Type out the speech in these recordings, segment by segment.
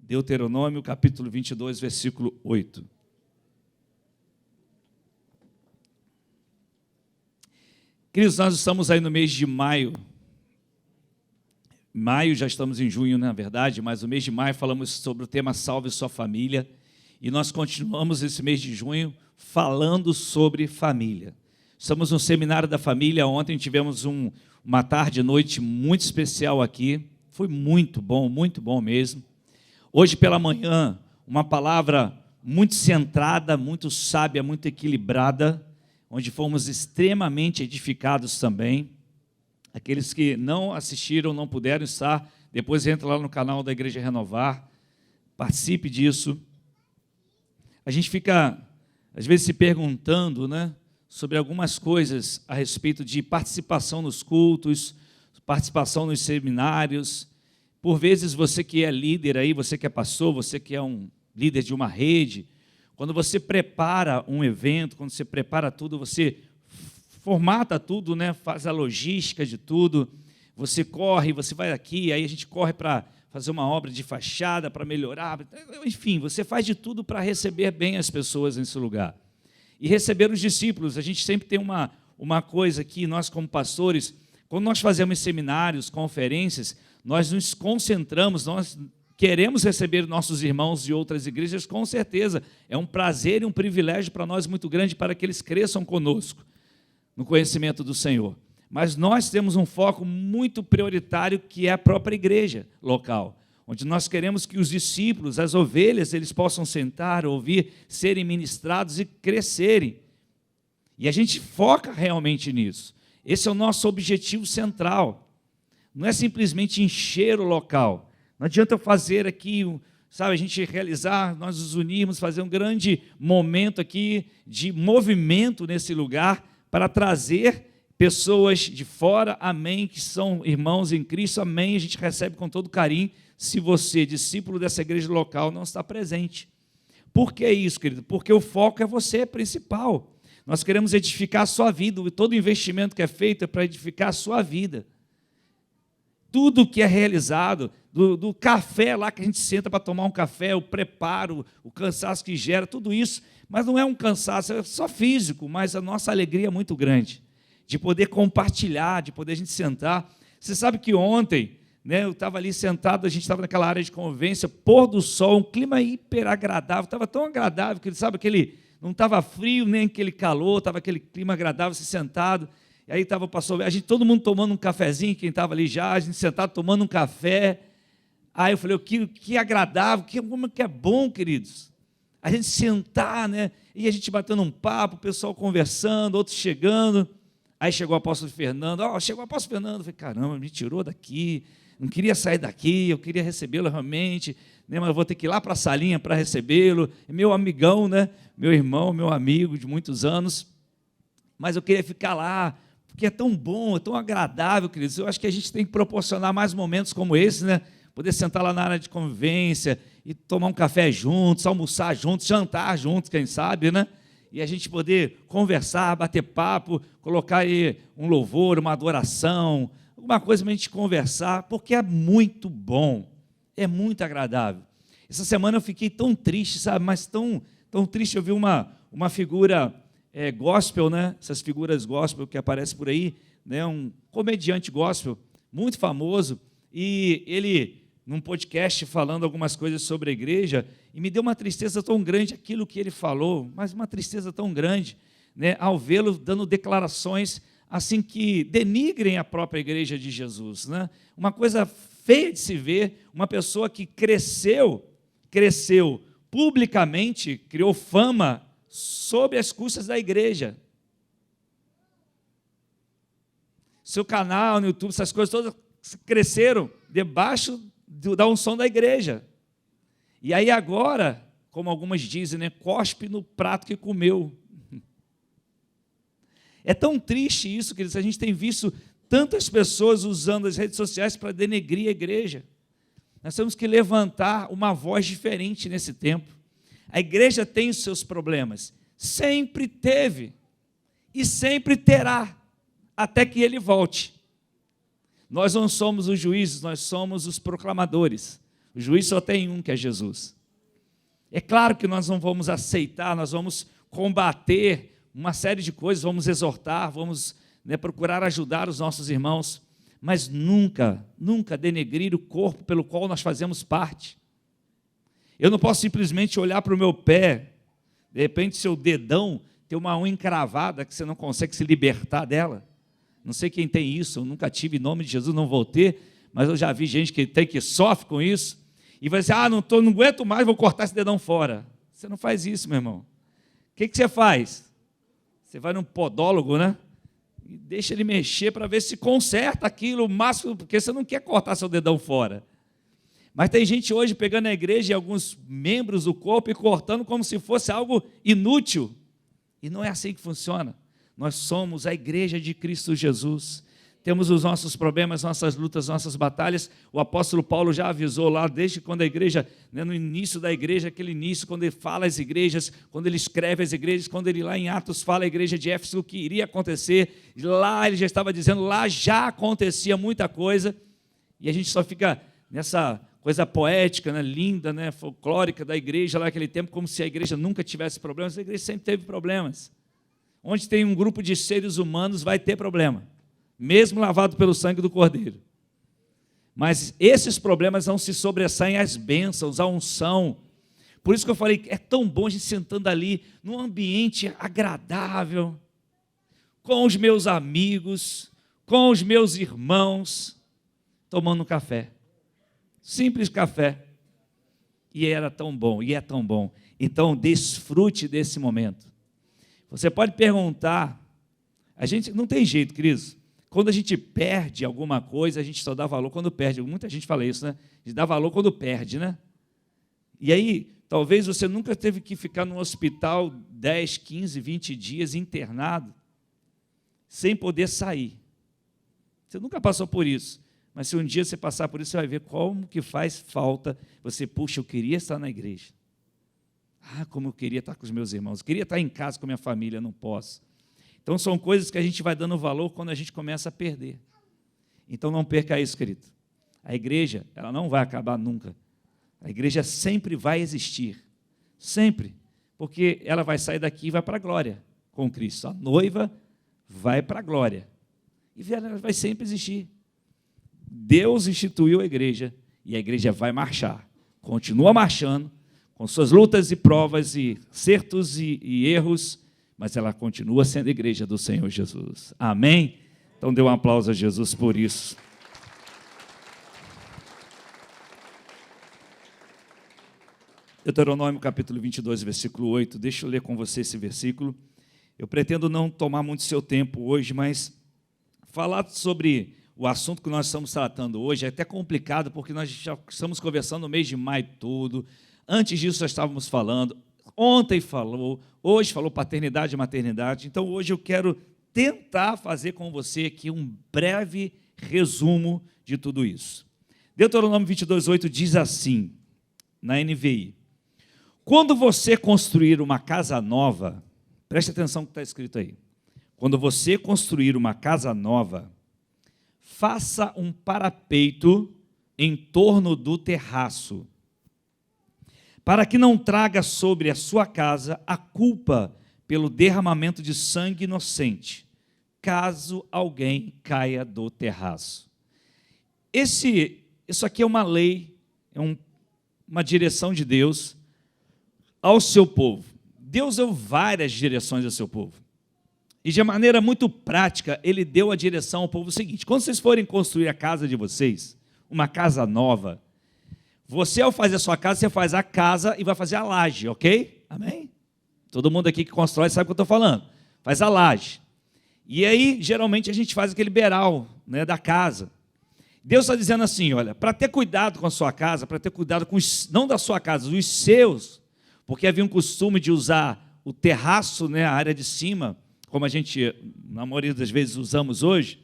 Deuteronômio, capítulo 22, versículo 8. Queridos, nós estamos aí no mês de maio. Maio, já estamos em junho, na verdade, mas no mês de maio falamos sobre o tema Salve Sua Família. E nós continuamos esse mês de junho falando sobre família. Estamos no Seminário da Família. Ontem tivemos uma tarde e noite muito especial aqui. Foi muito bom mesmo. Hoje pela manhã, uma palavra muito centrada, muito sábia, muito equilibrada, onde fomos extremamente edificados também. Aqueles que não assistiram, não puderam estar, depois entra lá no canal da Igreja Renovar, participe disso. A gente fica, às vezes, se perguntando, sobre algumas coisas a respeito de participação nos cultos, participação nos seminários. Por vezes, você que é líder aí, você que é pastor, você que é um líder de uma rede, quando você prepara um evento, quando você prepara tudo, você formata tudo, faz a logística de tudo, você corre, você vai aqui, aí a gente corre para fazer uma obra de fachada, para melhorar, enfim, você faz de tudo para receber bem as pessoas nesse lugar. E receber os discípulos, a gente sempre tem uma coisa aqui, nós como pastores, quando nós fazemos seminários, conferências, nós nos concentramos, nós queremos receber nossos irmãos de outras igrejas, com certeza, é um prazer e um privilégio para nós muito grande, para que eles cresçam conosco no conhecimento do Senhor. Mas nós temos um foco muito prioritário, que é a própria igreja local, onde nós queremos que os discípulos, as ovelhas, eles possam sentar, ouvir, serem ministrados e crescerem. E a gente foca realmente nisso. Esse é o nosso objetivo central. Não é simplesmente encher o local. Não adianta eu fazer aqui, a gente realizar, nós nos unirmos, fazer um grande momento aqui de movimento nesse lugar para trazer pessoas de fora, amém, que são irmãos em Cristo, amém, a gente recebe com todo carinho, se você, discípulo dessa igreja local, não está presente. Por que isso, querido? Porque o foco é você, principal. Nós queremos edificar a sua vida, todo investimento que é feito é para edificar a sua vida. Tudo que é realizado, do café lá que a gente senta para tomar um café, o preparo, o cansaço que gera, tudo isso, mas não é um cansaço, é só físico, mas a nossa alegria é muito grande, de poder compartilhar, de poder a gente sentar. Você sabe que ontem, eu estava ali sentado, a gente estava naquela área de convivência, pôr do sol, um clima hiper agradável, estava tão agradável, que não estava frio nem aquele calor, estava aquele clima agradável, se sentado. E aí estava o pastor, todo mundo tomando um cafezinho, quem estava ali já, a gente sentado tomando um café. Aí eu falei, que agradável, como que é bom, queridos. A gente sentar, e a gente batendo um papo, o pessoal conversando, outros chegando. Aí chegou o apóstolo Fernando, chegou o apóstolo Fernando, eu falei, caramba, me tirou daqui, não queria sair daqui, eu queria recebê-lo realmente, mas eu vou ter que ir lá para a salinha para recebê-lo. Meu amigão, meu irmão, meu amigo de muitos anos, mas eu queria ficar lá, porque é tão bom, é tão agradável, queridos. Eu acho que a gente tem que proporcionar mais momentos como esse, poder sentar lá na área de convivência e tomar um café juntos, almoçar juntos, jantar juntos, quem sabe, E a gente poder conversar, bater papo, colocar aí um louvor, uma adoração, alguma coisa para a gente conversar, porque é muito bom, é muito agradável. Essa semana eu fiquei tão triste, mas tão triste. Eu vi uma figura gospel, essas figuras gospel que aparecem por aí, um comediante gospel muito famoso, e ele, num podcast, falando algumas coisas sobre a igreja, e me deu uma tristeza tão grande aquilo que ele falou, mas uma tristeza tão grande, ao vê-lo dando declarações assim que denigrem a própria igreja de Jesus, Uma coisa feia de se ver, uma pessoa que cresceu publicamente, criou fama sob as custas da igreja. Seu canal no YouTube, essas coisas todas cresceram debaixo da unção da igreja. E aí agora, como algumas dizem, cospe no prato que comeu. É tão triste isso, queridos, a gente tem visto tantas pessoas usando as redes sociais para denegrir a igreja. Nós temos que levantar uma voz diferente nesse tempo. A igreja tem os seus problemas, sempre teve e sempre terá, até que ele volte. Nós não somos os juízes, nós somos os proclamadores. O juiz só tem um, que é Jesus. É claro que nós não vamos aceitar, nós vamos combater uma série de coisas, vamos exortar, vamos procurar ajudar os nossos irmãos, mas nunca, nunca denegrir o corpo pelo qual nós fazemos parte. Eu não posso simplesmente olhar para o meu pé, de repente seu dedão tem uma unha encravada que você não consegue se libertar dela. Não sei quem tem isso, eu nunca tive, em nome de Jesus, não vou ter, mas eu já vi gente que tem, que sofre com isso, e vai dizer, não aguento mais, vou cortar esse dedão fora. Você não faz isso, meu irmão. O que você faz? Você vai num podólogo, né? E deixa ele mexer para ver se conserta aquilo o máximo, porque você não quer cortar seu dedão fora. Mas tem gente hoje pegando a igreja e alguns membros do corpo e cortando como se fosse algo inútil. E não é assim que funciona. Nós somos a igreja de Cristo Jesus. Temos os nossos problemas, nossas lutas, nossas batalhas. O apóstolo Paulo já avisou lá, desde quando a igreja, no início da igreja, aquele início, quando ele fala às igrejas, quando ele escreve às igrejas, quando ele lá em Atos fala à igreja de Éfeso o que iria acontecer. Lá ele já estava dizendo, lá já acontecia muita coisa. E a gente só fica nessa coisa poética, linda, folclórica da igreja lá naquele tempo, como se a igreja nunca tivesse problemas. A igreja sempre teve problemas. Onde tem um grupo de seres humanos vai ter problema, mesmo lavado pelo sangue do Cordeiro. Mas esses problemas não se sobressaem às bênçãos, à unção. Por isso que eu falei, é tão bom a gente sentando ali, num ambiente agradável, com os meus amigos, com os meus irmãos, tomando um café. Simples café. E era tão bom, e é tão bom. Então, desfrute desse momento. Você pode perguntar, a gente não tem jeito, queridos, quando a gente perde alguma coisa, a gente só dá valor quando perde. Muita gente fala isso, né? A gente dá valor quando perde, né? E aí, talvez você nunca teve que ficar no hospital 10, 15, 20 dias internado, sem poder sair. Você nunca passou por isso. Mas se um dia você passar por isso, você vai ver como que faz falta. Você, puxa, eu queria estar na igreja. Como eu queria estar com os meus irmãos. Eu queria estar em casa com a minha família, não posso. Então, são coisas que a gente vai dando valor quando a gente começa a perder. Então, não perca isso, querido. A igreja, ela não vai acabar nunca. A igreja sempre vai existir. Sempre. Porque ela vai sair daqui e vai para a glória com Cristo. A noiva vai para a glória. E ela vai sempre existir. Deus instituiu a igreja e a igreja vai marchar. Continua marchando, com suas lutas e provas e acertos e erros, mas ela continua sendo a igreja do Senhor Jesus. Amém? Então dê um aplauso a Jesus por isso. Deuteronômio capítulo 22, versículo 8. Deixa eu ler com você esse versículo. Eu pretendo não tomar muito seu tempo hoje, mas falar sobre o assunto que nós estamos tratando hoje é até complicado, porque nós já estamos conversando no mês de maio todo. Antes disso, já estávamos falando. Ontem falou, hoje falou paternidade e maternidade. Então, hoje eu quero tentar fazer com você aqui um breve resumo de tudo isso. Deuteronômio 22, 8 diz assim, na NVI: quando você construir uma casa nova, preste atenção no que está escrito aí. Quando você construir uma casa nova, faça um parapeito em torno do terraço, para que não traga sobre a sua casa a culpa pelo derramamento de sangue inocente, caso alguém caia do terraço. Isso aqui é uma lei, é uma direção de Deus ao seu povo. Deus deu várias direções ao seu povo. E de maneira muito prática, ele deu a direção ao povo seguinte: quando vocês forem construir a casa de vocês, uma casa nova, você, ao fazer a sua casa, você faz a casa e vai fazer a laje, ok? Amém? Todo mundo aqui que constrói sabe o que eu estou falando. Faz a laje. E aí, geralmente, a gente faz aquele beiral, da casa. Deus está dizendo assim, olha, para ter cuidado com a sua casa, para ter cuidado com não da sua casa, dos seus, porque havia um costume de usar o terraço, a área de cima, como a gente, na maioria das vezes, usamos hoje,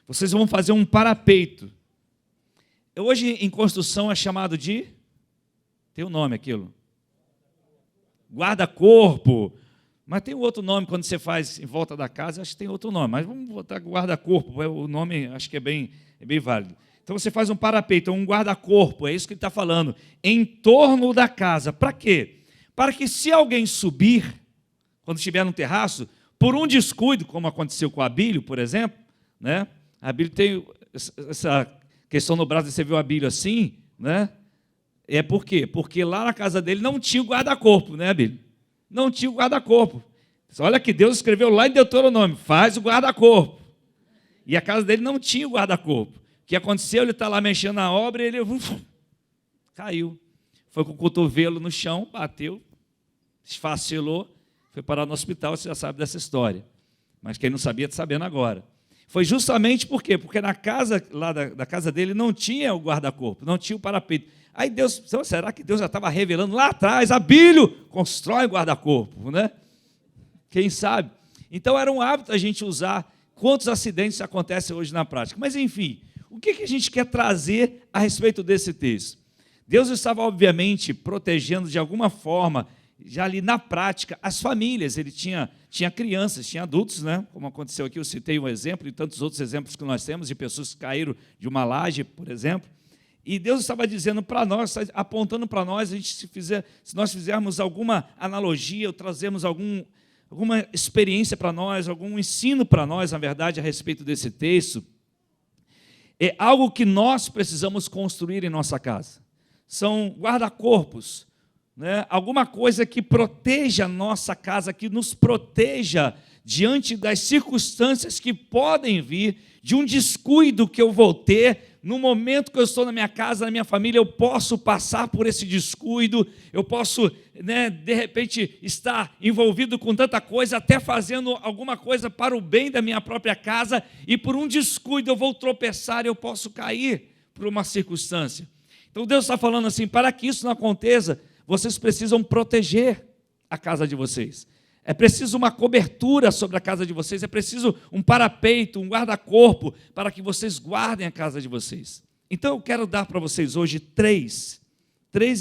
vocês vão fazer um parapeito. Hoje, em construção, é chamado de... Tem um nome aquilo. Guarda-corpo. Mas tem outro nome quando você faz em volta da casa, acho que tem outro nome. Mas vamos botar guarda-corpo, o nome acho que é bem válido. Então você faz um parapeito, um guarda-corpo, é isso que ele está falando, em torno da casa. Para quê? Para que se alguém subir, quando estiver no terraço, por um descuido, como aconteceu com a Abílio, por exemplo, né? A Abílio tem essa questão no braço, você viu a Abílio assim, né? É por quê? Porque lá na casa dele não tinha o guarda-corpo, né, Abílio? Não tinha o guarda-corpo. Olha que Deus escreveu lá em Deuteronômio, faz o guarda-corpo. E a casa dele não tinha o guarda-corpo. O que aconteceu? Ele está lá mexendo na obra e ele caiu. Foi com o cotovelo no chão, bateu, esfacelou, foi parar no hospital, você já sabe dessa história. Mas quem não sabia, está sabendo agora. Foi justamente por quê? Porque na casa, lá da casa dele, não tinha o guarda-corpo, não tinha o parapeito. Aí Deus, será que Deus já estava revelando lá atrás, Abílio, constrói o guarda-corpo, né? Quem sabe? Então era um hábito a gente usar. Quantos acidentes acontecem hoje na prática? Mas enfim, o que a gente quer trazer a respeito desse texto? Deus estava, obviamente, protegendo de alguma forma, já ali na prática, as famílias. Ele tinha crianças, tinha adultos, né? Como aconteceu aqui, eu citei um exemplo, e tantos outros exemplos que nós temos, de pessoas que caíram de uma laje, por exemplo. E Deus estava dizendo para nós, apontando para nós, se nós fizermos alguma analogia, ou trazermos alguma experiência para nós, algum ensino para nós, na verdade, a respeito desse texto, é algo que nós precisamos construir em nossa casa. São guarda-corpos, né? Alguma coisa que proteja a nossa casa, que nos proteja diante das circunstâncias que podem vir, de um descuido que eu vou ter. No momento que eu estou na minha casa, na minha família, eu posso passar por esse descuido, eu posso, de repente, estar envolvido com tanta coisa, até fazendo alguma coisa para o bem da minha própria casa, e por um descuido eu vou tropeçar e eu posso cair por uma circunstância. Então Deus está falando assim, para que isso não aconteça, vocês precisam proteger a casa de vocês. É preciso uma cobertura sobre a casa de vocês, é preciso um parapeito, um guarda-corpo, para que vocês guardem a casa de vocês. Então eu quero dar para vocês hoje três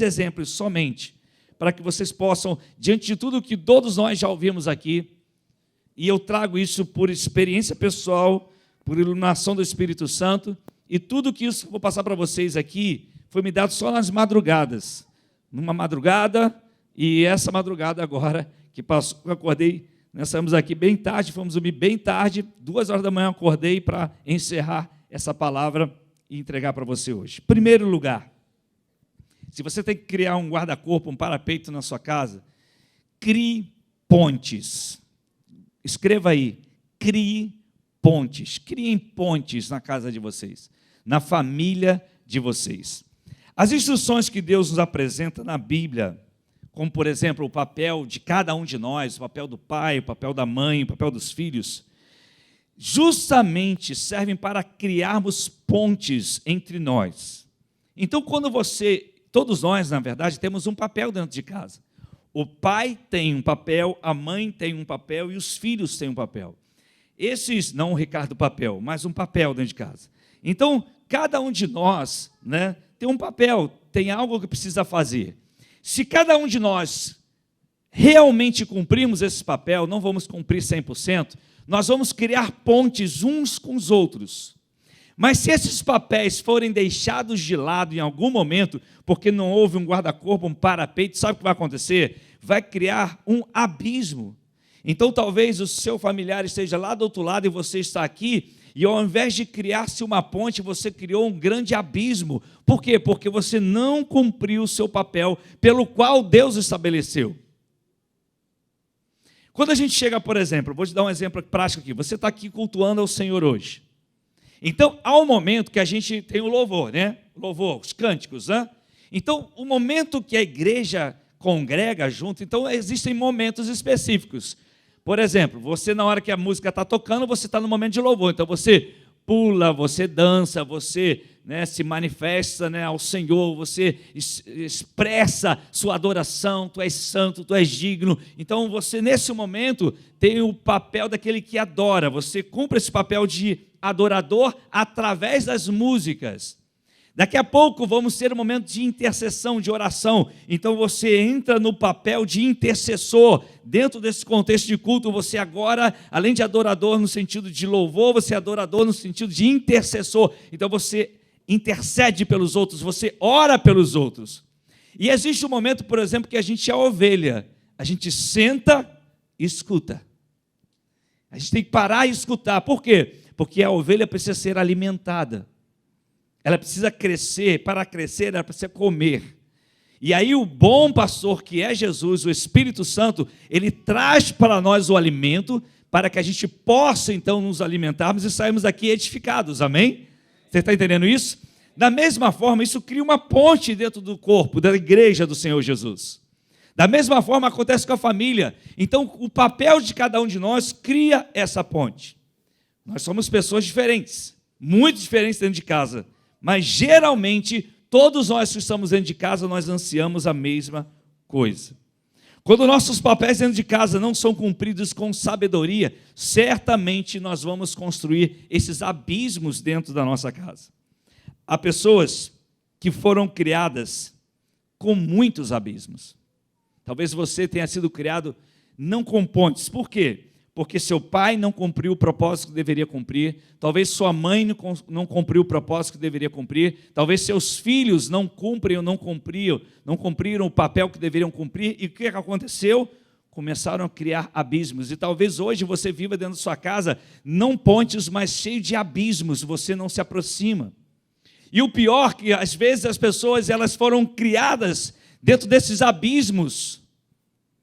exemplos somente, para que vocês possam, diante de tudo que todos nós já ouvimos aqui, e eu trago isso por experiência pessoal, por iluminação do Espírito Santo, e tudo que isso que eu vou passar para vocês aqui, foi me dado só nas madrugadas. Numa madrugada, e essa madrugada agora, que passou, eu acordei, nós saímos aqui bem tarde, fomos dormir bem tarde, 2 horas da manhã eu acordei para encerrar essa palavra e entregar para você hoje. Primeiro lugar, se você tem que criar um guarda-corpo, um parapeito na sua casa, crie pontes. Escreva aí, crie pontes. Criem pontes na casa de vocês, na família de vocês. As instruções que Deus nos apresenta na Bíblia, como, por exemplo, o papel de cada um de nós, o papel do pai, o papel da mãe, o papel dos filhos, justamente servem para criarmos pontes entre nós. Então, todos nós, na verdade, temos um papel dentro de casa. O pai tem um papel, a mãe tem um papel e os filhos têm um papel. Esses, não o Ricardo papel, mas um papel dentro de casa. Então, cada um de nós, tem um papel, tem algo que precisa fazer. Se cada um de nós realmente cumprirmos esse papel, não vamos cumprir 100%, nós vamos criar pontes uns com os outros. Mas se esses papéis forem deixados de lado em algum momento, porque não houve um guarda-corpo, um parapeito, sabe o que vai acontecer? Vai criar um abismo. Então talvez o seu familiar esteja lá do outro lado e você está aqui, e ao invés de criar-se uma ponte, você criou um grande abismo. Por quê? Porque você não cumpriu o seu papel pelo qual Deus estabeleceu. Quando a gente chega, por exemplo, vou te dar um exemplo prático aqui. Você está aqui cultuando ao Senhor hoje. Então, há um momento que a gente tem o louvor, Louvor, os cânticos, Então, o momento que a igreja congrega junto, então existem momentos específicos. Por exemplo, você na hora que a música está tocando, você está no momento de louvor. Então você pula, você dança, você se manifesta ao Senhor, você expressa sua adoração, tu és santo, tu és digno. Então você nesse momento tem o papel daquele que adora, você cumpre esse papel de adorador através das músicas. Daqui a pouco vamos ter um momento de intercessão, de oração. Então você entra no papel de intercessor. Dentro desse contexto de culto, você agora, além de adorador no sentido de louvor, você é adorador no sentido de intercessor. Então você intercede pelos outros, você ora pelos outros. E existe um momento, por exemplo, que a gente é ovelha. A gente senta e escuta. A gente tem que parar e escutar. Por quê? Porque a ovelha precisa ser alimentada. Ela precisa crescer. Para crescer, ela precisa comer. E aí o bom pastor, que é Jesus, o Espírito Santo, ele traz para nós o alimento, para que a gente possa, então, nos alimentarmos e sairmos daqui edificados. Amém? Você está entendendo isso? Da mesma forma, isso cria uma ponte dentro do corpo, da igreja do Senhor Jesus. Da mesma forma, acontece com a família. Então, o papel de cada um de nós cria essa ponte. Nós somos pessoas diferentes, muito diferentes dentro de casa, mas geralmente, todos nós que estamos dentro de casa, nós ansiamos a mesma coisa. Quando nossos papéis dentro de casa não são cumpridos com sabedoria, certamente nós vamos construir esses abismos dentro da nossa casa. Há pessoas que foram criadas com muitos abismos. Talvez você tenha sido criado não com pontes. Por quê? Porque seu pai não cumpriu o propósito que deveria cumprir. Talvez sua mãe não cumpriu o propósito que deveria cumprir. Talvez seus filhos não cumpriram o papel que deveriam cumprir. E o que aconteceu? Começaram a criar abismos. E talvez hoje você viva dentro da sua casa, não pontes, mas cheio de abismos. Você não se aproxima. E o pior que às vezes as pessoas elas foram criadas dentro desses abismos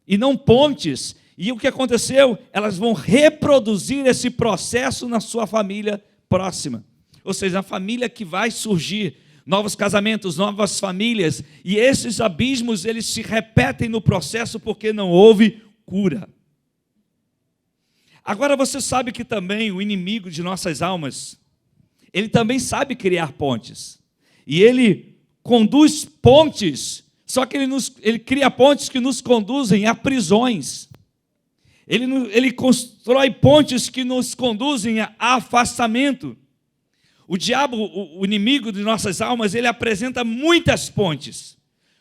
e não pontes. E o que aconteceu? Elas vão reproduzir esse processo na sua família próxima. Ou seja, na família que vai surgir novos casamentos, novas famílias. E esses abismos eles se repetem no processo porque não houve cura. Agora você sabe que também o inimigo de nossas almas, ele também sabe criar pontes. E ele conduz pontes, só que ele cria pontes que nos conduzem a prisões. Ele constrói pontes que nos conduzem a afastamento. O diabo, o inimigo de nossas almas, ele apresenta muitas pontes.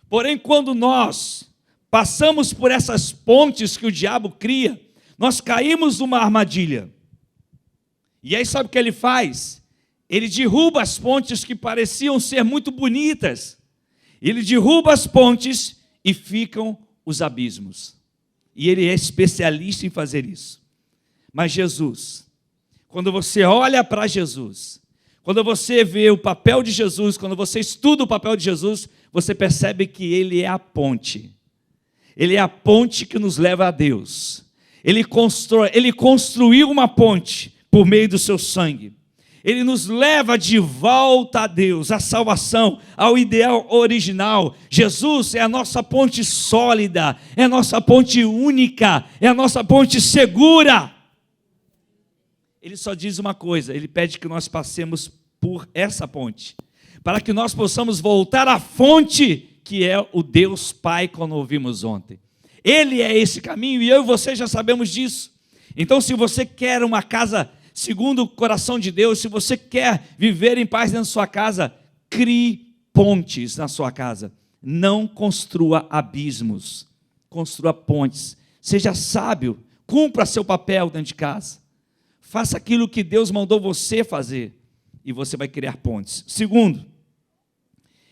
Porém, quando nós passamos por essas pontes que o diabo cria, nós caímos numa armadilha. E aí sabe o que ele faz? Ele derruba as pontes que pareciam ser muito bonitas. Ele derruba as pontes e ficam os abismos. E ele é especialista em fazer isso. Mas Jesus, quando você olha para Jesus, quando você vê o papel de Jesus, quando você estuda o papel de Jesus, você percebe que ele é a ponte. Ele é a ponte que nos leva a Deus. Ele construiu uma ponte por meio do seu sangue. Ele nos leva de volta a Deus, à salvação, ao ideal original. Jesus é a nossa ponte sólida, é a nossa ponte única, é a nossa ponte segura. Ele só diz uma coisa, ele pede que nós passemos por essa ponte, para que nós possamos voltar à fonte, que é o Deus Pai, como ouvimos ontem. Ele é esse caminho e eu e você já sabemos disso. Então, se você quer uma casa segundo o coração de Deus, se você quer viver em paz dentro da sua casa, crie pontes na sua casa. Não construa abismos, construa pontes. Seja sábio, cumpra seu papel dentro de casa. Faça aquilo que Deus mandou você fazer e você vai criar pontes.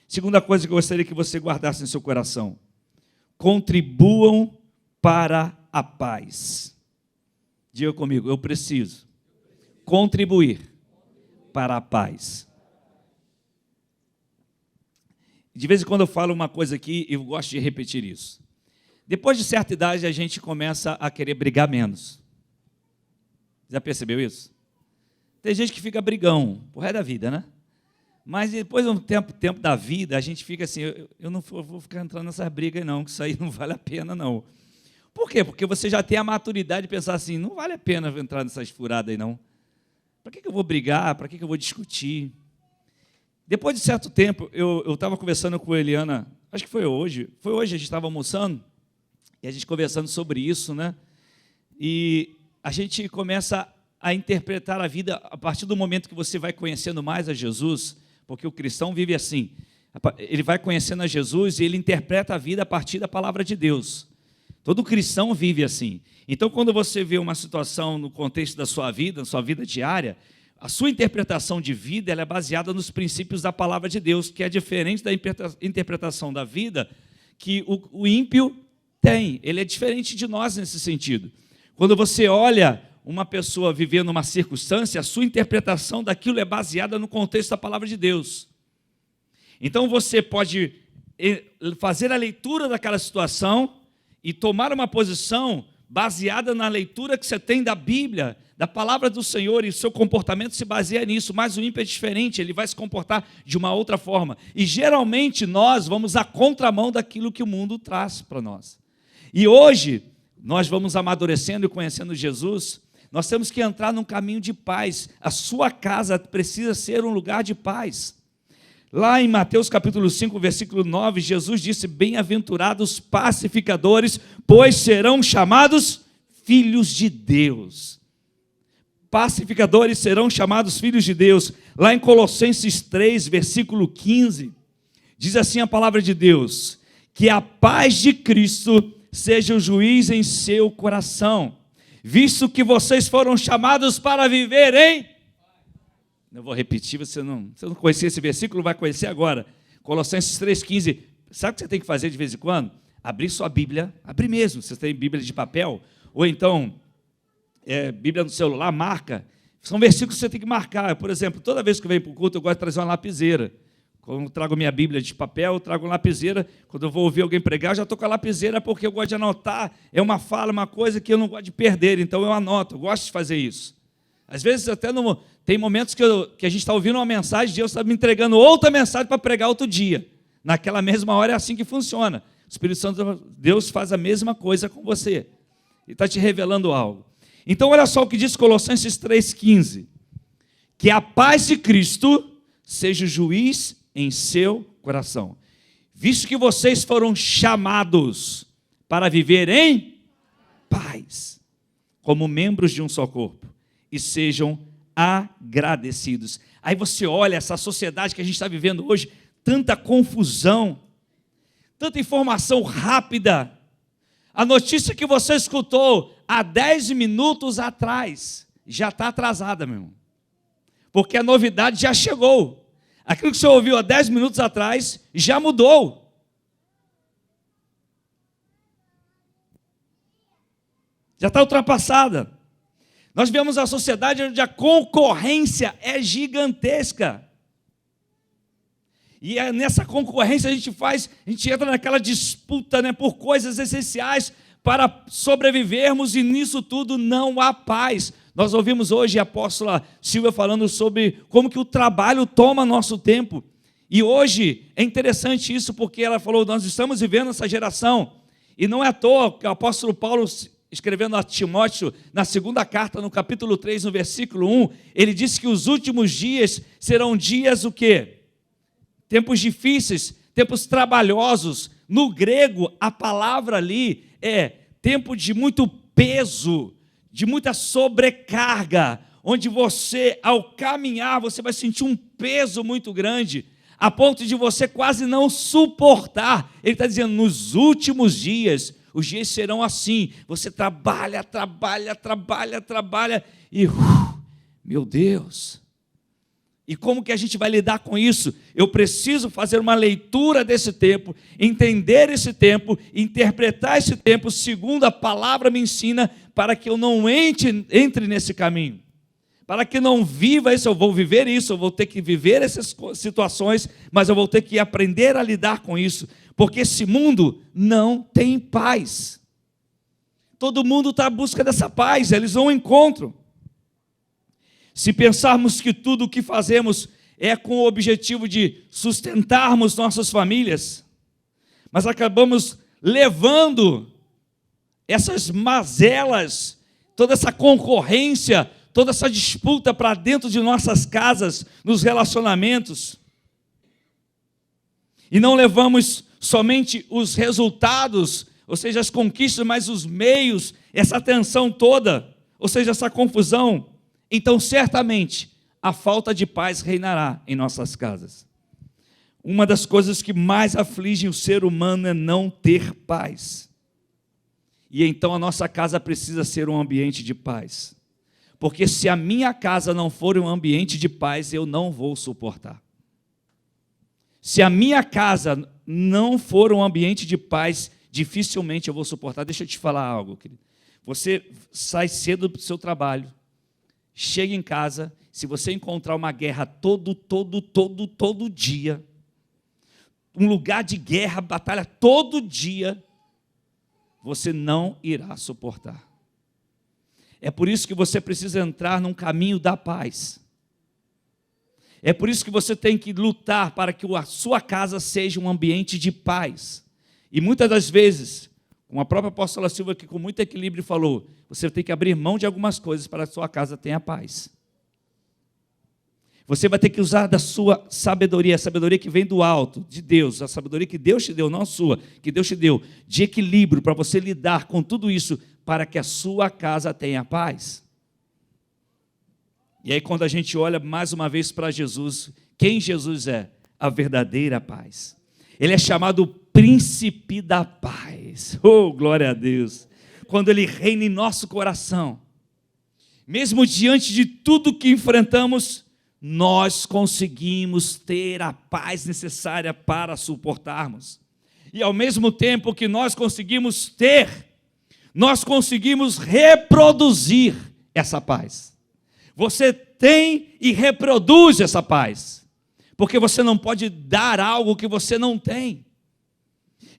Segunda coisa que eu gostaria que você guardasse em seu coração: contribuam para a paz. Diga comigo, eu preciso contribuir para a paz. De vez em quando eu falo uma coisa aqui e eu gosto de repetir isso. Depois de certa idade a gente começa a querer brigar menos. Já percebeu isso? Tem gente que fica brigão pro resto da vida, né? Mas depois de um tempo da vida, a gente fica assim, eu não vou ficar entrando nessas brigas não, que isso aí não vale a pena não. Por quê? Porque você já tem a maturidade de pensar assim, não vale a pena entrar nessas furadas aí não. Para que eu vou brigar? Para que eu vou discutir? Depois de certo tempo, eu estava conversando com a Eliana, acho que foi hoje a gente estava almoçando, e a gente conversando sobre isso, né? E a gente começa a interpretar a vida a partir do momento que você vai conhecendo mais a Jesus, porque o cristão vive assim, ele vai conhecendo a Jesus e ele interpreta a vida a partir da palavra de Deus. Todo cristão vive assim. Então, quando você vê uma situação no contexto da sua vida diária, a sua interpretação de vida ela é baseada nos princípios da palavra de Deus, que é diferente da interpretação da vida que o ímpio tem. Ele é diferente de nós nesse sentido. Quando você olha uma pessoa vivendo uma circunstância, a sua interpretação daquilo é baseada no contexto da palavra de Deus. Então você pode fazer a leitura daquela situação e tomar uma posição baseada na leitura que você tem da Bíblia, da palavra do Senhor, e o seu comportamento se baseia nisso, mas o ímpio é diferente, ele vai se comportar de uma outra forma. E geralmente nós vamos à contramão daquilo que o mundo traz para nós. E hoje, nós vamos amadurecendo e conhecendo Jesus, nós temos que entrar num caminho de paz. A sua casa precisa ser um lugar de paz. Lá em Mateus capítulo 5, versículo 9, Jesus disse: bem-aventurados pacificadores, pois serão chamados filhos de Deus. Pacificadores serão chamados filhos de Deus. Lá em Colossenses 3, versículo 15, diz assim a palavra de Deus: que a paz de Cristo seja o juiz em seu coração, visto que vocês foram chamados para viver em... Eu vou repetir, você não conhecia esse versículo, vai conhecer agora. Colossenses 3,15. Sabe o que você tem que fazer de vez em quando? Abrir sua Bíblia, abrir mesmo. Você tem Bíblia de papel, ou então Bíblia no celular, marca. São versículos que você tem que marcar. Por exemplo, toda vez que eu venho para o culto, eu gosto de trazer uma lapiseira. Quando eu trago minha Bíblia de papel, eu trago uma lapiseira. Quando eu vou ouvir alguém pregar, eu já estou com a lapiseira, porque eu gosto de anotar. É uma fala, uma coisa que eu não gosto de perder, então eu anoto, eu gosto de fazer isso. Às vezes até tem momentos que a gente está ouvindo uma mensagem, Deus está me entregando outra mensagem para pregar outro dia. Naquela mesma hora é assim que funciona. O Espírito Santo de Deus faz a mesma coisa com você. Ele está te revelando algo. Então olha só o que diz Colossenses 3,15. Que a paz de Cristo seja o juiz em seu coração, visto que vocês foram chamados para viver em paz, como membros de um só corpo, e sejam agradecidos. Aí você olha essa sociedade que a gente está vivendo hoje, tanta confusão, tanta informação rápida. A notícia que você escutou há 10 minutos atrás já está atrasada, meu irmão, porque a novidade já chegou. Aquilo que você ouviu há 10 minutos atrás já mudou. Já está ultrapassada. Nós vemos a sociedade onde a concorrência é gigantesca. E nessa concorrência a gente entra naquela disputa, né, por coisas essenciais para sobrevivermos, e nisso tudo não há paz. Nós ouvimos hoje a apóstola Silvia falando sobre como que o trabalho toma nosso tempo. E hoje é interessante isso, porque ela falou, nós estamos vivendo essa geração. E não é à toa que o apóstolo Paulo, escrevendo a Timóteo, na segunda carta, no capítulo 3, no versículo 1, ele disse que os últimos dias serão dias o quê? Tempos difíceis, tempos trabalhosos. No grego, a palavra ali é tempo de muito peso, de muita sobrecarga, onde você, ao caminhar, você vai sentir um peso muito grande, a ponto de você quase não suportar. Ele está dizendo, nos últimos dias, os dias serão assim, você trabalha, e, meu Deus, e como que a gente vai lidar com isso? Eu preciso fazer uma leitura desse tempo, entender esse tempo, interpretar esse tempo segundo a palavra me ensina, para que eu não entre nesse caminho, para que não viva isso. Eu vou viver isso, eu vou ter que viver essas situações, mas eu vou ter que aprender a lidar com isso, porque esse mundo não tem paz. Todo mundo está à busca dessa paz, eles não encontram. Se pensarmos que tudo o que fazemos é com o objetivo de sustentarmos nossas famílias, mas acabamos levando essas mazelas, toda essa concorrência, toda essa disputa para dentro de nossas casas, nos relacionamentos, e não levamos somente os resultados, ou seja, as conquistas, mas os meios, essa tensão toda, ou seja, essa confusão. Então, certamente, a falta de paz reinará em nossas casas. Uma das coisas que mais afligem o ser humano é não ter paz. E então a nossa casa precisa ser um ambiente de paz. porque se a minha casa não for um ambiente de paz, eu não vou suportar. Se a minha casa não for um ambiente de paz, dificilmente eu vou suportar. Deixa eu te falar algo, querido. Você sai cedo do seu trabalho, chega em casa, se você encontrar uma guerra todo dia, um lugar de guerra, batalha todo dia, você não irá suportar. É por isso que você precisa entrar num caminho da paz. É por isso que você tem que lutar para que a sua casa seja um ambiente de paz. E muitas das vezes, como a própria apóstola Silvia, que com muito equilíbrio falou, você tem que abrir mão de algumas coisas para que a sua casa tenha paz. Você vai ter que usar da sua sabedoria, a sabedoria que vem do alto, de Deus, a sabedoria que Deus te deu, não a sua, que Deus te deu, de equilíbrio, para você lidar com tudo isso, para que a sua casa tenha paz. E aí quando a gente olha mais uma vez para Jesus, quem Jesus é? A verdadeira paz. Ele é chamado príncipe da paz. Oh, glória a Deus! Quando ele reina em nosso coração, mesmo diante de tudo que enfrentamos, nós conseguimos ter a paz necessária para suportarmos. E ao mesmo tempo que nós conseguimos ter, nós conseguimos reproduzir essa paz. Você tem e reproduz essa paz, porque você não pode dar algo que você não tem.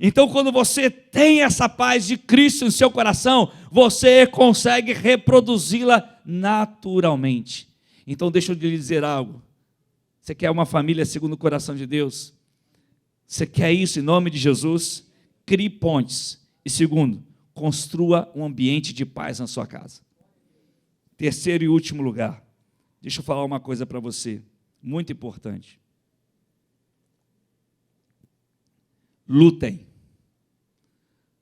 Então, quando você tem essa paz de Cristo em seu coração, você consegue reproduzi-la naturalmente. Então, deixa eu lhe dizer algo. Você quer uma família segundo o coração de Deus? Você quer isso em nome de Jesus? Crie pontes. E segundo, construa um ambiente de paz na sua casa. Terceiro e último lugar. Deixa eu falar uma coisa para você, muito importante. Lutem.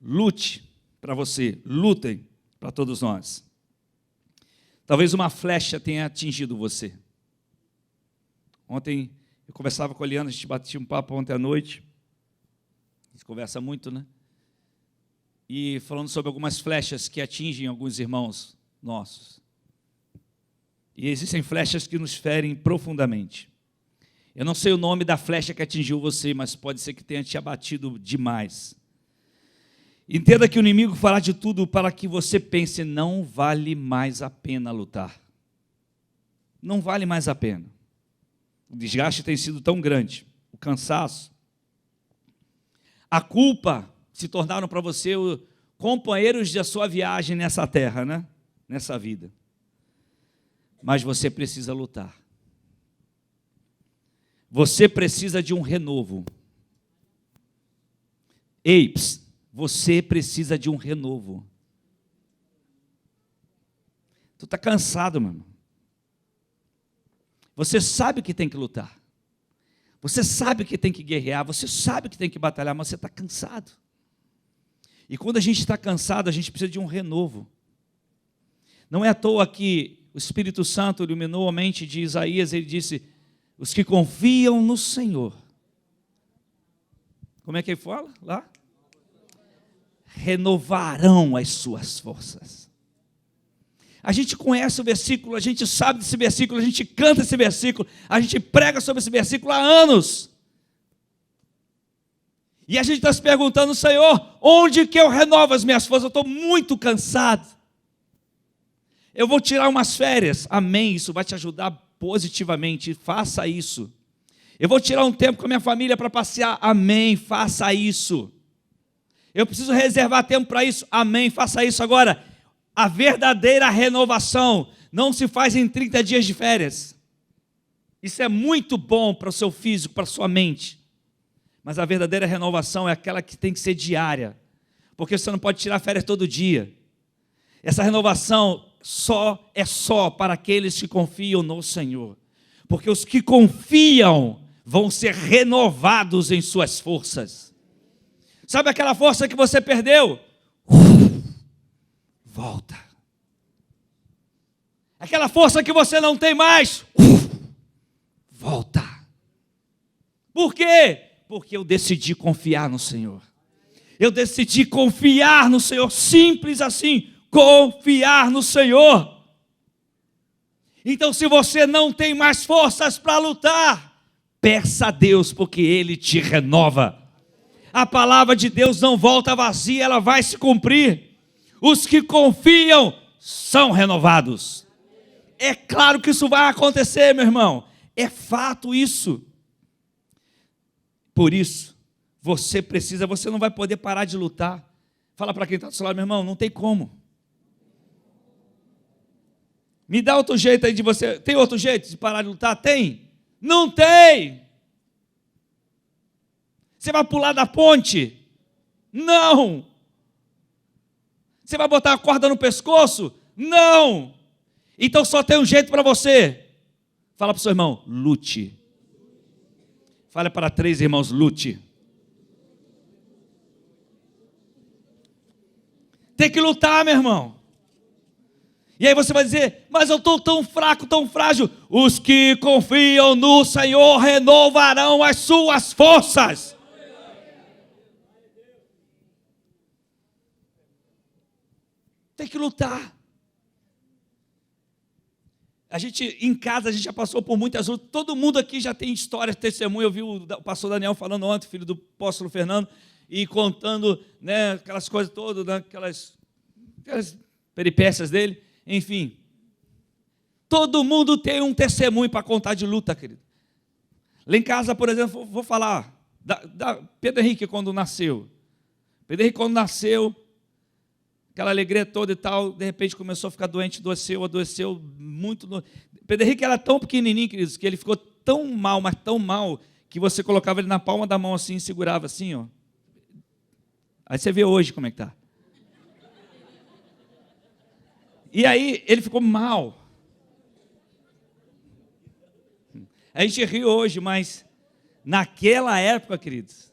Lute para você, lutem para todos nós. Talvez uma flecha tenha atingido você. Ontem eu conversava com a Eliana, a gente batia um papo ontem à noite. A gente conversa muito, né? E falando sobre algumas flechas que atingem alguns irmãos nossos. E existem flechas que nos ferem profundamente. Eu não sei o nome da flecha que atingiu você, mas pode ser que tenha te abatido demais. Entenda que o inimigo fará de tudo para que você pense, não vale mais a pena lutar. Não vale mais a pena. O desgaste tem sido tão grande, o cansaço. A culpa se tornaram para você companheiros da sua viagem nessa terra, né? Nessa vida. Mas você precisa lutar. Você precisa de um renovo. Ei, você precisa de um renovo. Tu está cansado, meu irmão. Você sabe que tem que lutar. Você sabe que tem que guerrear. Você sabe que tem que batalhar, mas você está cansado. E quando a gente está cansado, a gente precisa de um renovo. Não é à toa que o Espírito Santo iluminou a mente de Isaías. Ele disse, os que confiam no Senhor. Como é que ele fala lá? Renovarão as suas forças. A gente conhece o versículo, a gente sabe desse versículo, a gente canta esse versículo, a gente prega sobre esse versículo há anos. E a gente está se perguntando, Senhor, onde que eu renovo as minhas forças? Eu estou muito cansado. Eu vou tirar umas férias. Amém, isso vai te ajudar positivamente, faça isso. Eu vou tirar um tempo com a minha família para passear. Amém, faça isso. Eu preciso reservar tempo para isso. Amém, faça isso. Agora, a verdadeira renovação não se faz em 30 dias de férias. Isso é muito bom para o seu físico, para a sua mente. Mas a verdadeira renovação é aquela que tem que ser diária. Porque você não pode tirar férias todo dia. Essa renovação é só para aqueles que confiam no Senhor. Porque os que confiam vão ser renovados em suas forças. Sabe aquela força que você perdeu? Volta. Aquela força que você não tem mais? Volta. Por quê? Porque eu decidi confiar no Senhor. Eu decidi confiar no Senhor. Simples assim. Confiar no Senhor. Então, se você não tem mais forças para lutar, peça a Deus, porque Ele te renova. A palavra de Deus não volta vazia, ela vai se cumprir. Os que confiam são renovados. É claro que isso vai acontecer, meu irmão. É fato isso. Por isso, você não vai poder parar de lutar. Fala para quem está do seu lado, meu irmão, não tem como. Me dá outro jeito aí de você. Tem outro jeito de parar de lutar? Tem? Não tem. Você vai pular da ponte? Não. Você vai botar a corda no pescoço? Não. Então só tem um jeito para você. Fala para o seu irmão, lute. Fala para 3 irmãos, lute. Tem que lutar, meu irmão. E aí você vai dizer, mas eu estou tão fraco, tão frágil. Os que confiam no Senhor renovarão as suas forças. Tem que lutar. A gente, em casa, a gente já passou por muitas lutas. Todo mundo aqui já tem histórias, testemunho. Eu vi o pastor Daniel falando ontem, filho do apóstolo Fernando, e contando, né, aquelas coisas todas, né, aquelas peripécias dele. Enfim, todo mundo tem um testemunho para contar de luta, querido. Lá em casa, por exemplo, vou falar da Pedro Henrique quando nasceu. Pedro Henrique quando nasceu, aquela alegria toda e tal, de repente começou a ficar doente, adoeceu muito. Pedro Henrique era tão pequenininho, queridos, que ele ficou tão mal, mas tão mal, que você colocava ele na palma da mão assim e segurava assim, ó. Aí você vê hoje como é que está. E aí ele ficou mal. A gente ri hoje, mas naquela época, queridos,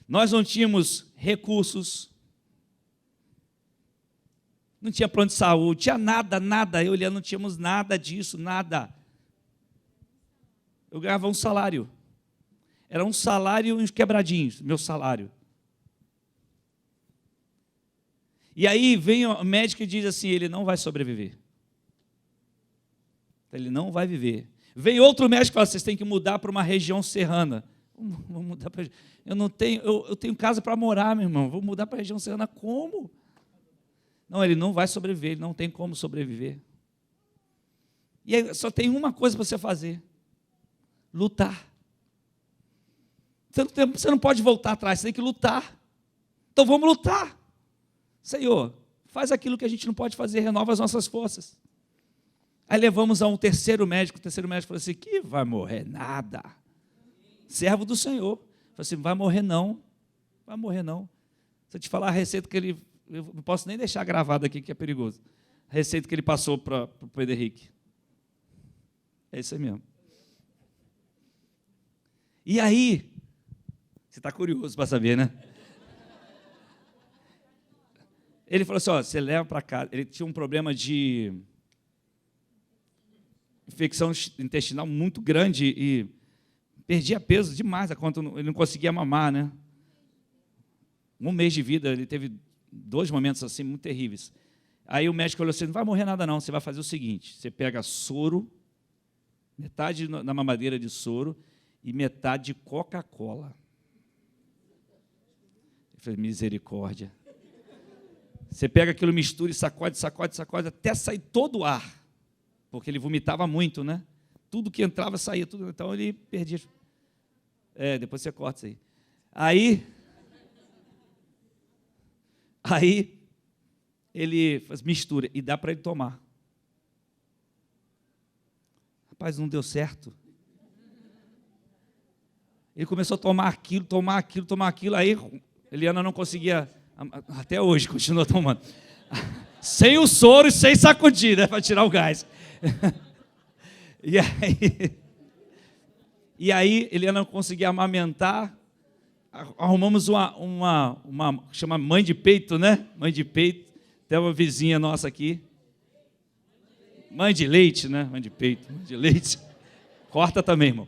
nós não tínhamos recursos, não tinha plano de saúde, tinha nada. Eu olhando, não tínhamos nada disso, nada. Eu ganhava um salário. Era um salário e uns quebradinhos, meu salário. E aí vem o médico e diz assim, ele não vai sobreviver. Ele não vai viver. Vem outro médico e fala, vocês têm que mudar para uma região serrana. Vou mudar para... Eu tenho casa para morar, meu irmão. Vou mudar para a região serrana como? Não, ele não vai sobreviver, ele não tem como sobreviver. E aí só tem uma coisa para você fazer. Lutar. Você não pode voltar atrás, você tem que lutar. Então vamos lutar. Senhor, faz aquilo que a gente não pode fazer, renova as nossas forças. Aí levamos a um terceiro médico, o terceiro médico falou assim, que vai morrer nada. Servo do Senhor. Falou assim, vai morrer não. Se eu te falar a receita que ele... Eu não posso nem deixar gravado aqui, que é perigoso. A receita que ele passou para o Pedro Henrique. É isso aí mesmo. E aí, você está curioso para saber, né? Ele falou assim, ó, você leva para casa. Ele tinha um problema de infecção intestinal muito grande e perdia peso demais, a conta ele não conseguia mamar, né? 1 mês de vida, ele teve 2 momentos assim muito terríveis. Aí o médico falou assim, não vai morrer nada não, você vai fazer o seguinte, você pega soro, metade na mamadeira de soro e metade de Coca-Cola. Eu falei, misericórdia. Você pega aquilo, mistura e sacode, até sair todo o ar. Porque ele vomitava muito, né? Tudo que entrava, saía, tudo. Então ele perdia. Depois você corta isso aí. Aí ele faz mistura e dá para ele tomar. Rapaz, não deu certo. Ele começou a tomar aquilo, aí Eliana não conseguia, até hoje continua tomando, sem o soro e sem sacudir, né, para tirar o gás. E aí Eliana não conseguia amamentar, arrumamos uma chama mãe de peito, né? Mãe de peito, tem uma vizinha nossa aqui, mãe de leite, né? Mãe de peito, mãe de leite, corta também, irmão.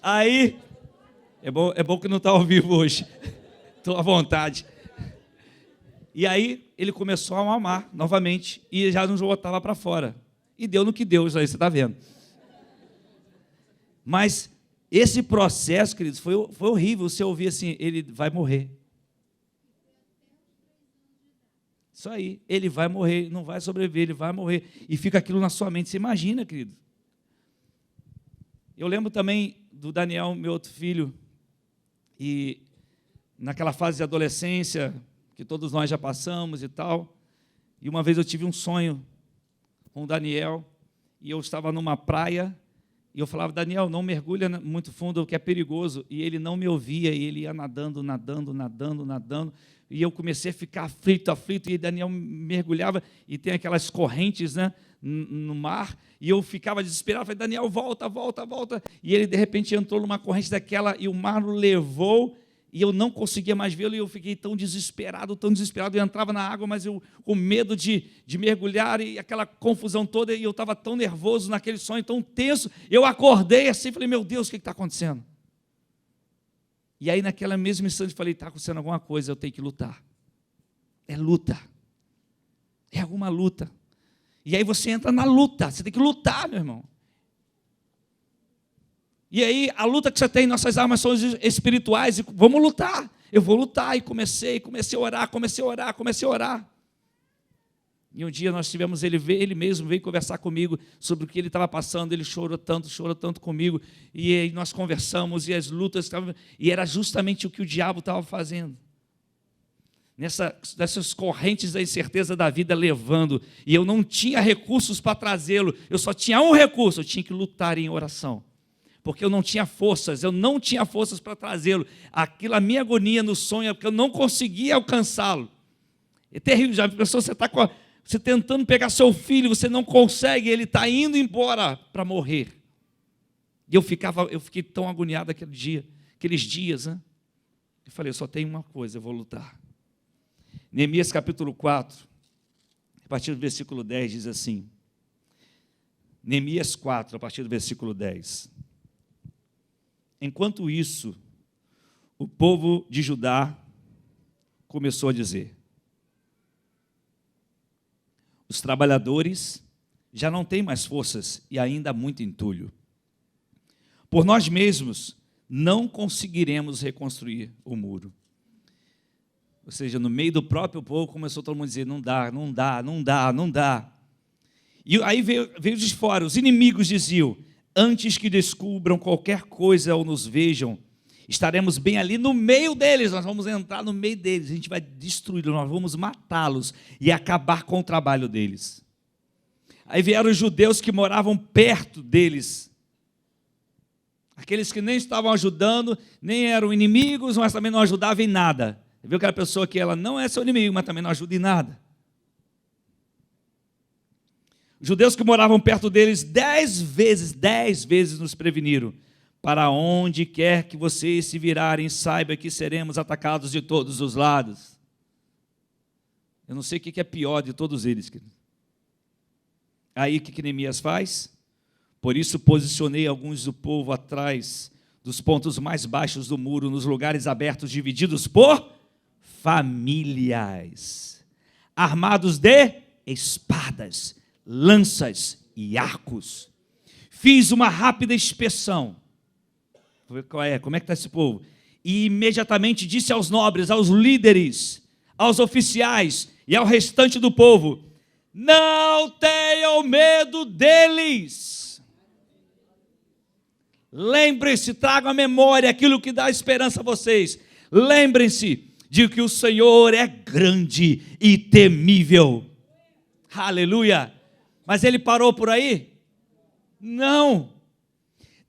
Aí é bom que não está ao vivo hoje, estou à vontade. E aí ele começou a amar novamente e já não voltava para fora. E deu no que deu, isso aí você está vendo. Mas esse processo, queridos, foi horrível. Você ouvir assim, ele vai morrer. Isso aí, ele vai morrer, não vai sobreviver, ele vai morrer. E fica aquilo na sua mente. Você imagina, querido. Eu lembro também do Daniel, meu outro filho, e naquela fase de adolescência, que todos nós já passamos e tal, e uma vez eu tive um sonho com o Daniel, e eu estava numa praia, e eu falava, Daniel, não mergulha muito fundo, que é perigoso, e ele não me ouvia, e ele ia nadando, e eu comecei a ficar aflito, e Daniel mergulhava, e tem aquelas correntes, né, no mar, e eu ficava desesperado, falei, Daniel, volta, e ele de repente entrou numa corrente daquela, e o mar o levou, e eu não conseguia mais vê-lo, e eu fiquei tão desesperado, eu entrava na água, mas eu com medo de mergulhar, e aquela confusão toda, e eu estava tão nervoso naquele sonho, tão tenso, eu acordei assim, falei, meu Deus, o que está acontecendo? E aí naquela mesma instante, falei, está acontecendo alguma coisa, eu tenho que lutar. É luta. É alguma luta. E aí você entra na luta, você tem que lutar, meu irmão. E aí, a luta que você tem, nossas armas são espirituais, e vamos lutar. Eu vou lutar, e comecei a orar. E um dia nós tivemos, ele mesmo veio conversar comigo sobre o que ele estava passando, ele chorou tanto comigo, e aí nós conversamos, e as lutas estavam, e era justamente o que o diabo estava fazendo. Nessas correntes da incerteza da vida levando, e eu não tinha recursos para trazê-lo, eu só tinha um recurso, eu tinha que lutar em oração. Porque eu não tinha forças para trazê-lo. Aquilo, a minha agonia no sonho é porque eu não conseguia alcançá-lo. É terrível, já pensou, você tentando pegar seu filho, você não consegue, ele está indo embora para morrer. E eu fiquei tão agoniado aqueles dias, né? Eu falei, eu só tenho uma coisa, eu vou lutar. Neemias capítulo 4, a partir do versículo 10, diz assim, Neemias 4, a partir do versículo 10, enquanto isso, o povo de Judá começou a dizer, os trabalhadores já não têm mais forças e ainda há muito entulho. Por nós mesmos não conseguiremos reconstruir o muro. Ou seja, no meio do próprio povo começou todo mundo a dizer, não dá. E aí veio de fora, os inimigos diziam, antes que descubram qualquer coisa ou nos vejam, estaremos bem ali no meio deles, nós vamos entrar no meio deles, a gente vai destruí-los, nós vamos matá-los e acabar com o trabalho deles. Aí vieram os judeus que moravam perto deles, aqueles que nem estavam ajudando, nem eram inimigos, mas também não ajudavam em nada. Você viu aquela pessoa que ela não é seu inimigo, mas também não ajuda em nada. Os judeus que moravam perto deles 10 vezes nos preveniram. Para onde quer que vocês se virarem, saiba que seremos atacados de todos os lados. Eu não sei o que é pior de todos eles, querido. Aí o que Neemias faz? Por isso posicionei alguns do povo atrás dos pontos mais baixos do muro, nos lugares abertos, divididos por famílias, armados de espadas, lanças e arcos. Fiz uma rápida inspeção. Como é que está esse povo? E imediatamente disse aos nobres, aos líderes, aos oficiais e ao restante do povo, não tenham medo deles. Lembrem-se, tragam à memória aquilo que dá esperança a vocês. Lembrem-se de que o Senhor é grande e temível. Aleluia. Mas ele parou por aí? Não.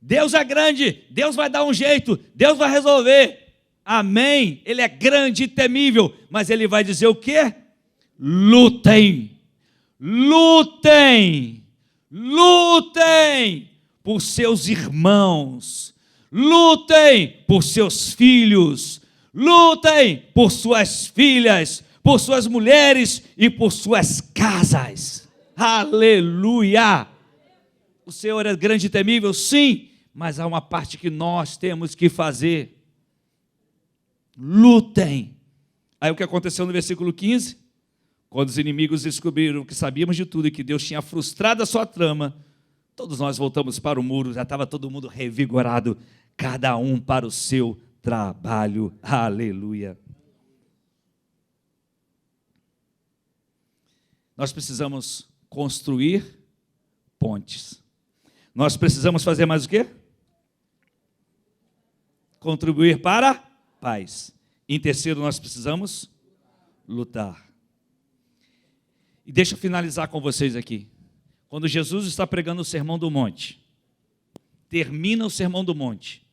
Deus é grande, Deus vai dar um jeito, Deus vai resolver. Amém. Ele é grande e temível, mas ele vai dizer o quê? Lutem. Lutem. Lutem por seus irmãos. Lutem por seus filhos. Lutem por suas filhas, por suas mulheres e por suas casas. Aleluia! O Senhor é grande e temível, sim, mas há uma parte que nós temos que fazer. Lutem. Aí o que aconteceu no versículo 15? Quando os inimigos descobriram que sabíamos de tudo e que Deus tinha frustrado a sua trama, todos nós voltamos para o muro, já estava todo mundo revigorado, cada um para o seu trabalho. Aleluia. Nós precisamos construir pontes. Nós precisamos fazer mais o quê? Contribuir para a paz. Em terceiro, nós precisamos lutar. E deixa eu finalizar com vocês aqui. Quando Jesus está pregando o Sermão do Monte, termina o Sermão do Monte,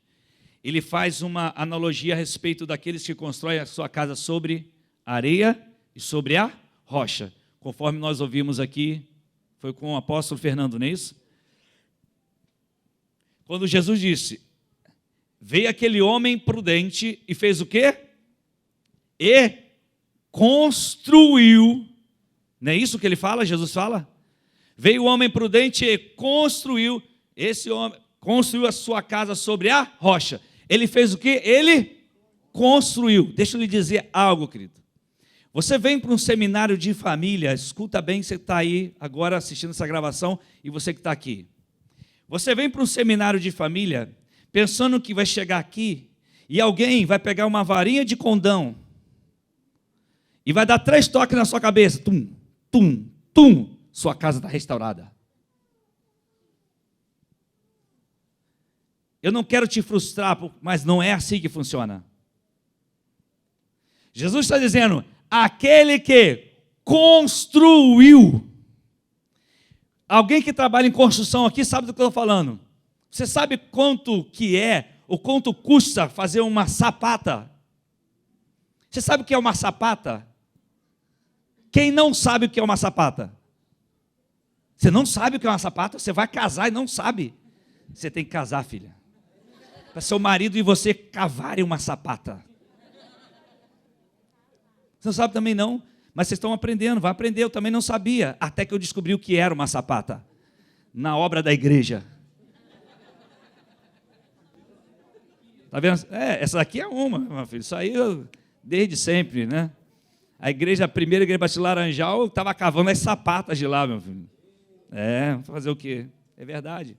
ele faz uma analogia a respeito daqueles que constroem a sua casa sobre areia e sobre a rocha. Conforme nós ouvimos aqui, foi com o apóstolo Fernando, não é isso? Quando Jesus disse, veio aquele homem prudente e fez o quê? E construiu. Não é isso que ele fala, Jesus fala? Veio o homem prudente e construiu. Esse homem construiu a sua casa sobre a rocha. Ele fez o quê? Ele construiu. Deixa eu lhe dizer algo, querido. Você vem para um seminário de família, escuta bem, você está aí agora assistindo essa gravação e você que está aqui. Você vem para um seminário de família pensando que vai chegar aqui e alguém vai pegar uma varinha de condão e vai dar 3 toques na sua cabeça. Tum, tum, tum. Sua casa está restaurada. Eu não quero te frustrar, mas não é assim que funciona. Jesus está dizendo, aquele que construiu. Alguém que trabalha em construção aqui sabe do que eu estou falando. Você sabe quanto que é, ou quanto custa fazer uma sapata? Você sabe o que é uma sapata? Quem não sabe o que é uma sapata? Você não sabe o que é uma sapata? Você vai casar e não sabe. Você tem que casar, filha. Para seu marido e você cavarem uma sapata. Você não sabe também não, mas vocês estão aprendendo, vai aprender, eu também não sabia, até que eu descobri o que era uma sapata, na obra da igreja. Está vendo? Essa daqui é uma, meu filho, isso aí eu, desde sempre, né? A primeira igreja Batista Laranjal, estava cavando as sapatas de lá, meu filho. Vou fazer o quê? É verdade.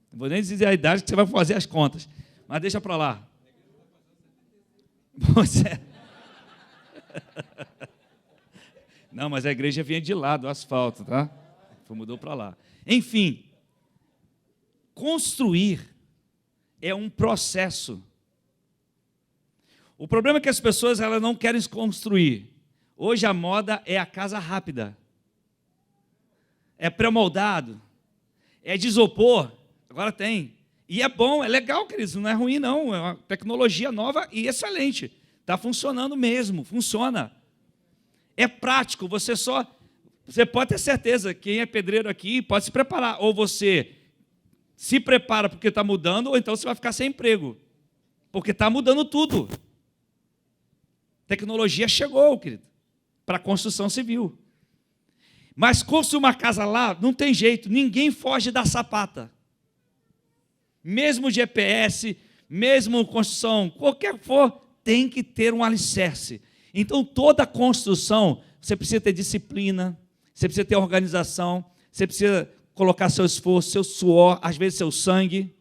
Não vou nem dizer a idade que você vai fazer as contas, mas deixa para lá. Você... Não, mas a igreja vinha de lá, do asfalto, tá? Mudou para lá. Enfim, construir é um processo. O problema é que as pessoas elas não querem se construir. Hoje a moda é a casa rápida. É pré-moldado. É de isopor. Agora tem. E é bom, é legal, queridos. Não é ruim, não. É uma tecnologia nova e excelente. Está funcionando mesmo, funciona. É prático, você pode ter certeza, quem é pedreiro aqui pode se preparar. Ou você se prepara porque está mudando, ou então você vai ficar sem emprego. Porque está mudando tudo. Tecnologia chegou, querido, para a construção civil. Mas construir uma casa lá, não tem jeito, ninguém foge da sapata. Mesmo GPS, mesmo construção, qualquer que for, tem que ter um alicerce. Então, toda construção, você precisa ter disciplina, você precisa ter organização, você precisa colocar seu esforço, seu suor, às vezes seu sangue.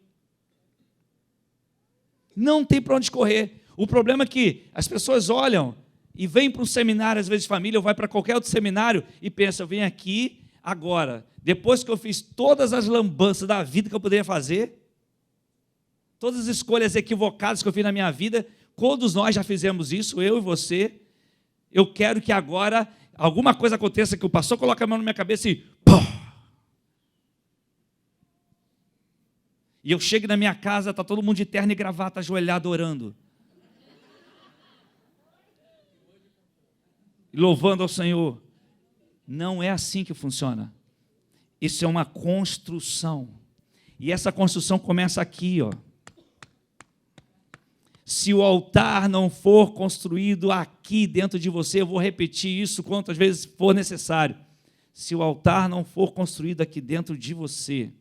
Não tem para onde correr. O problema é que as pessoas olham e vêm para um seminário, às vezes de família, ou vai para qualquer outro seminário e pensam, eu venho aqui agora, depois que eu fiz todas as lambanças da vida que eu poderia fazer, todas as escolhas equivocadas que eu fiz na minha vida, todos nós já fizemos isso, eu e você. Eu quero que agora alguma coisa aconteça, que o pastor coloque a mão na minha cabeça e... Pô! E eu chego na minha casa, está todo mundo de terno e gravata, ajoelhado, orando. E louvando ao Senhor. Não é assim que funciona. Isso é uma construção. E essa construção começa aqui, ó. Se o altar não for construído aqui dentro de você, eu vou repetir isso quantas vezes for necessário. Se o altar não for construído aqui dentro de você,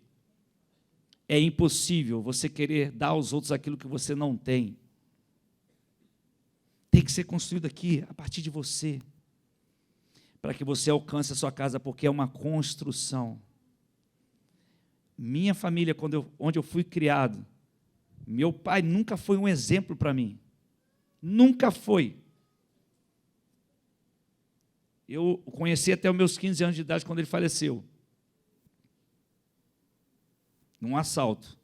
é impossível você querer dar aos outros aquilo que você não tem. Tem que ser construído aqui, a partir de você. para que você alcance a sua casa, porque é uma construção. Minha família, onde eu fui criado, meu pai nunca foi um exemplo para mim. Nunca foi. Eu o conheci até os meus 15 anos de idade, quando ele faleceu. Num assalto.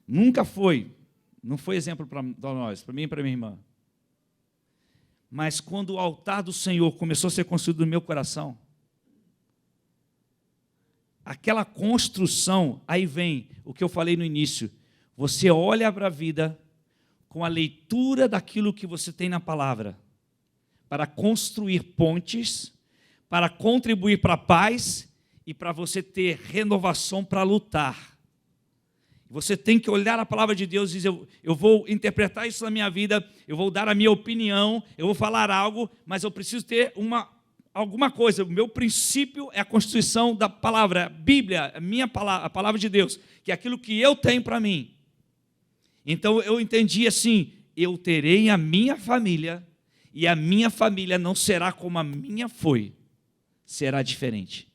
Nunca foi. Não foi exemplo para nós, para mim e para minha irmã. Mas quando o altar do Senhor começou a ser construído no meu coração, aquela construção, aí vem o que eu falei no início. Você olha para a vida com a leitura daquilo que você tem na palavra, para construir pontes, para contribuir para a paz e para você ter renovação para lutar. Você tem que olhar a palavra de Deus e dizer, eu vou interpretar isso na minha vida, eu vou dar a minha opinião, eu vou falar algo, mas eu preciso ter alguma coisa. O meu princípio é a constituição da palavra, a Bíblia, a minha palavra, a palavra de Deus, que é aquilo que eu tenho para mim. Então eu entendi assim, eu terei a minha família, e a minha família não será como a minha foi, será diferente.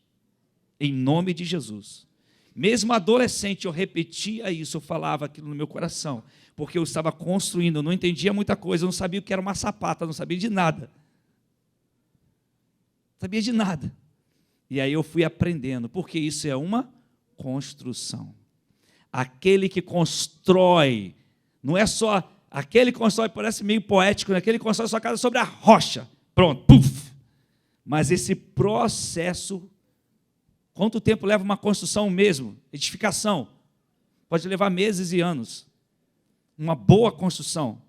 Em nome de Jesus. Mesmo adolescente, eu repetia isso, eu falava aquilo no meu coração, porque eu estava construindo, eu não entendia muita coisa, eu não sabia o que era uma sapata, eu não sabia de nada. Não sabia de nada. E aí eu fui aprendendo, porque isso é uma construção. Aquele que constrói, não é só, aquele que constrói, parece meio poético, né? Aquele que constrói sua casa sobre a rocha, pronto, puf. Mas esse processo, quanto tempo leva uma construção mesmo? Edificação. Pode levar meses e anos. Uma boa construção.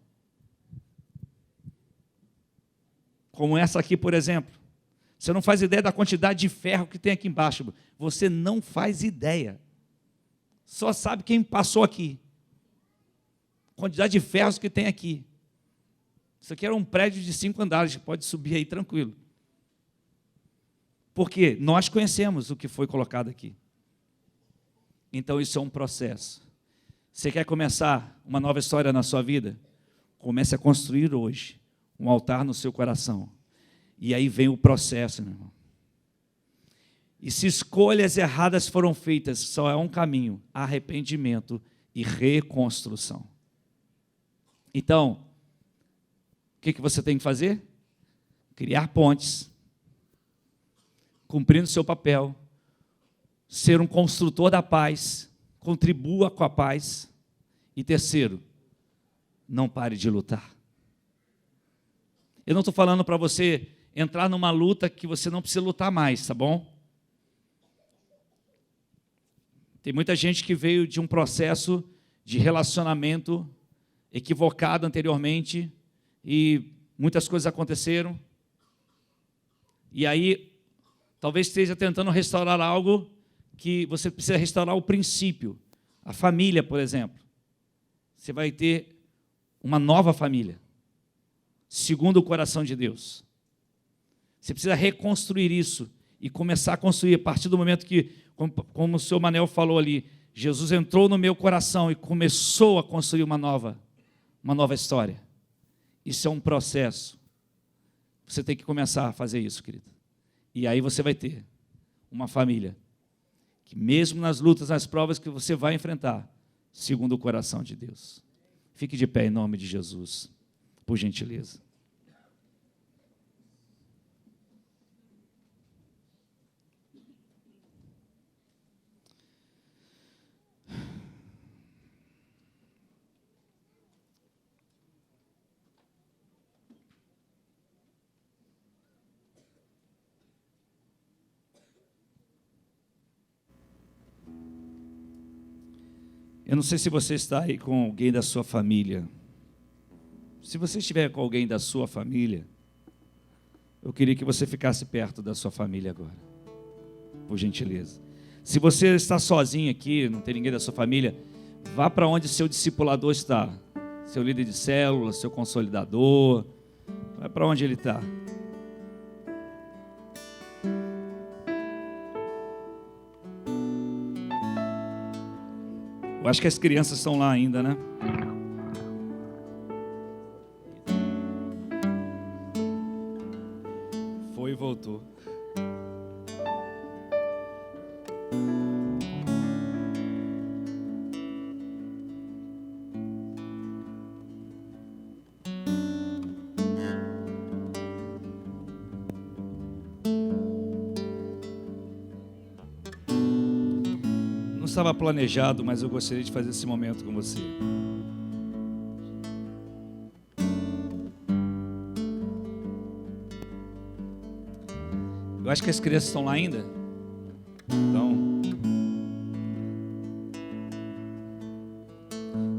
Como essa aqui, por exemplo. Você não faz ideia da quantidade de ferro que tem aqui embaixo. Você não faz ideia. Só sabe quem passou aqui. Quantidade de ferros que tem aqui. Isso aqui era um prédio de 5 andares. Pode subir aí tranquilo. Porque nós conhecemos o que foi colocado aqui. Então isso é um processo. Você quer começar uma nova história na sua vida? Comece a construir hoje um altar no seu coração. E aí vem o processo, meu irmão. E se escolhas erradas foram feitas, só é um caminho: arrependimento e reconstrução. Então, o que você tem que fazer? Criar pontes, cumprindo seu papel, ser um construtor da paz, contribua com a paz. E terceiro, não pare de lutar. Eu não estou falando para você entrar numa luta que você não precisa lutar mais, tá bom? Tem muita gente que veio de um processo de relacionamento equivocado anteriormente e muitas coisas aconteceram. E aí, talvez esteja tentando restaurar algo que você precisa restaurar o princípio. A família, por exemplo. Você vai ter uma nova família, segundo o coração de Deus. Você precisa reconstruir isso e começar a construir a partir do momento que, como o senhor Manel falou ali, Jesus entrou no meu coração e começou a construir uma nova história. Isso é um processo. Você tem que começar a fazer isso, querido. E aí você vai ter uma família que mesmo nas lutas, nas provas que você vai enfrentar, segundo o coração de Deus. Fique de pé em nome de Jesus, por gentileza. Eu não sei se você está aí com alguém da sua família. Se você estiver com alguém da sua família, eu queria que você ficasse perto da sua família agora, por gentileza. Se você está sozinho aqui, não tem ninguém da sua família, vá para onde seu discipulador está. Seu líder de célula, seu consolidador, vai para onde ele está. Eu acho que as crianças estão lá ainda, né? Foi e voltou. voltou. Não estava planejado, mas eu gostaria de fazer esse momento com você. Eu acho que as crianças estão lá ainda. Então,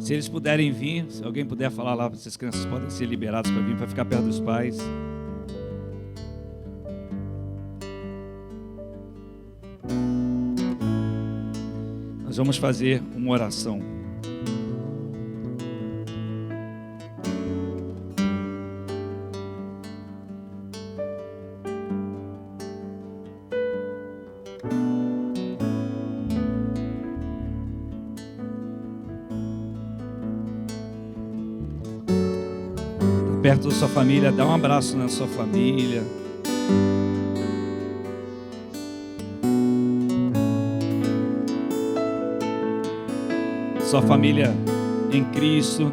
se eles puderem vir, se alguém puder falar lá, essas crianças podem ser liberadas para vir, para ficar perto dos pais. Nós vamos fazer uma oração. Perto da sua família, dá um abraço na sua família. Sua família em Cristo.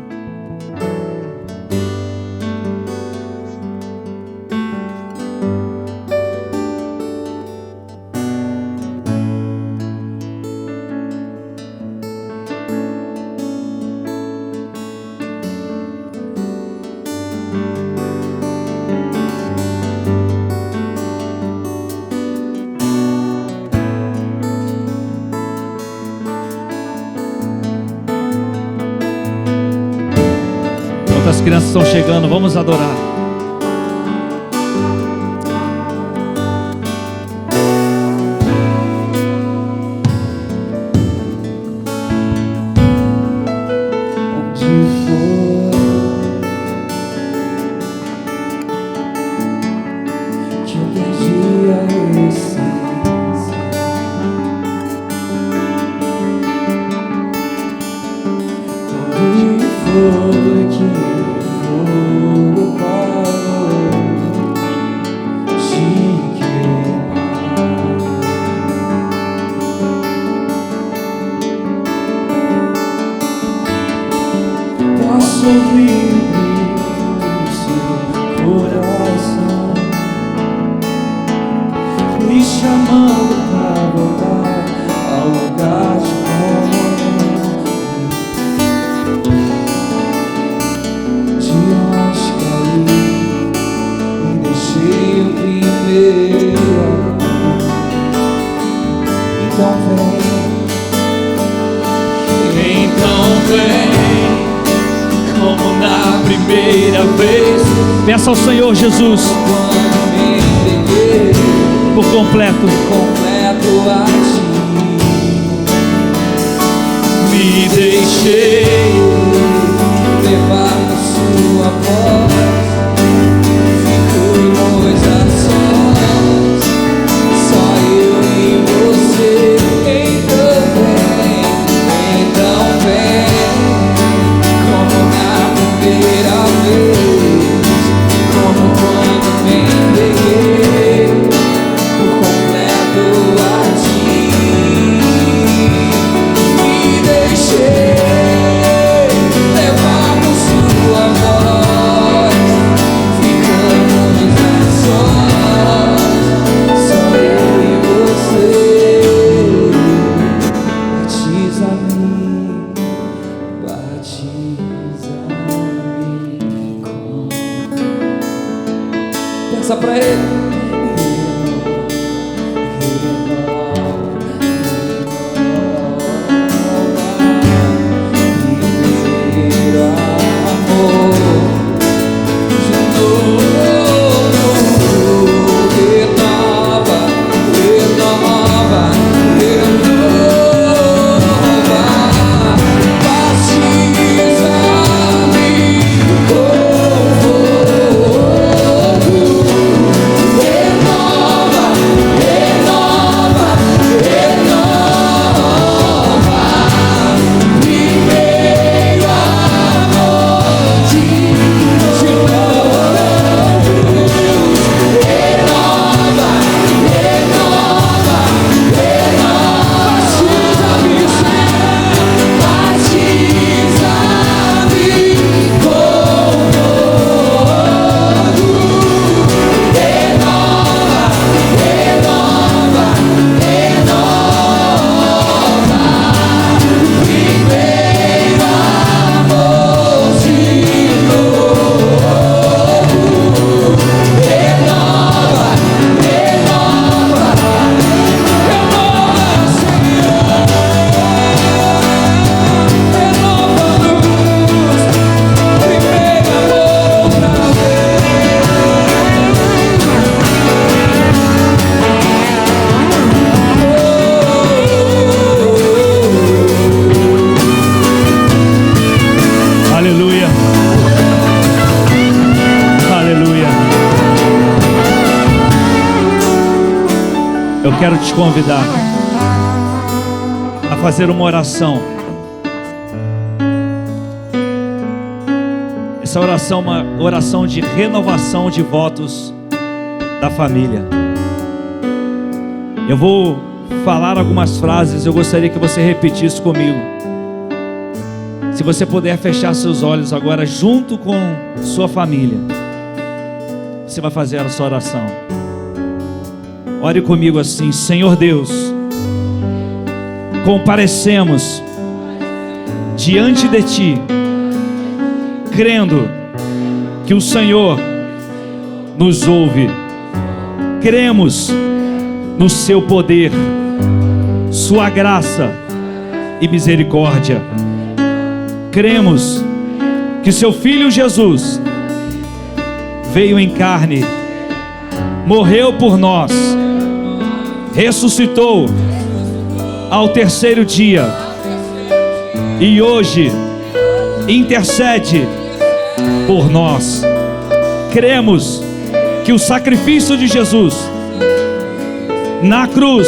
As crianças estão chegando, vamos adorar. Peça ao Senhor Jesus por completo a ti. Me deixei levar na sua voz, ficamos a sós, só eu e você. Então vem, como na primeira vez, como quando me entreguei por completo a ti. Me deixei levar por sua voz, ficamos a sós, só eu e você. Batiza-me, batiza-me com. Peça pra ele. Eu quero te convidar a fazer uma oração. Essa oração é uma oração de renovação de votos da família. Eu vou falar algumas frases, eu gostaria que você repetisse comigo. Se você puder fechar seus olhos agora junto com sua família, você vai fazer a sua oração. Ore comigo assim: Senhor Deus, comparecemos diante de Ti, crendo que o Senhor nos ouve. Cremos no Seu poder, Sua graça e misericórdia. Cremos que Seu Filho Jesus veio em carne, morreu por nós, ressuscitou ao terceiro dia e hoje intercede por nós. Cremos que o sacrifício de Jesus na cruz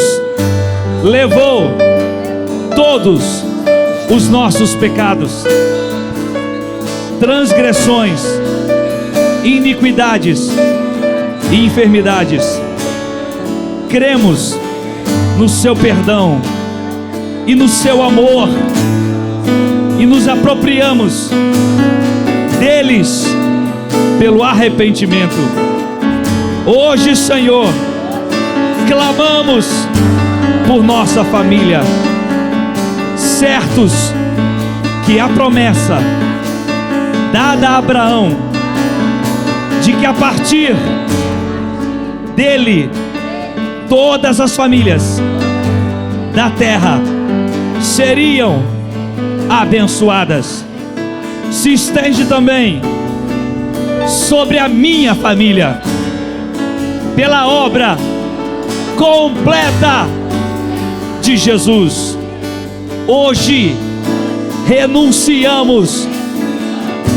levou todos os nossos pecados, transgressões, iniquidades e enfermidades. Cremos no Seu perdão e no Seu amor e nos apropriamos deles pelo arrependimento. Hoje, Senhor, clamamos por nossa família, certos que a promessa dada a Abraão de que a partir dele todas as famílias da terra seriam abençoadas, se estende também sobre a minha família, pela obra completa de Jesus. Hoje renunciamos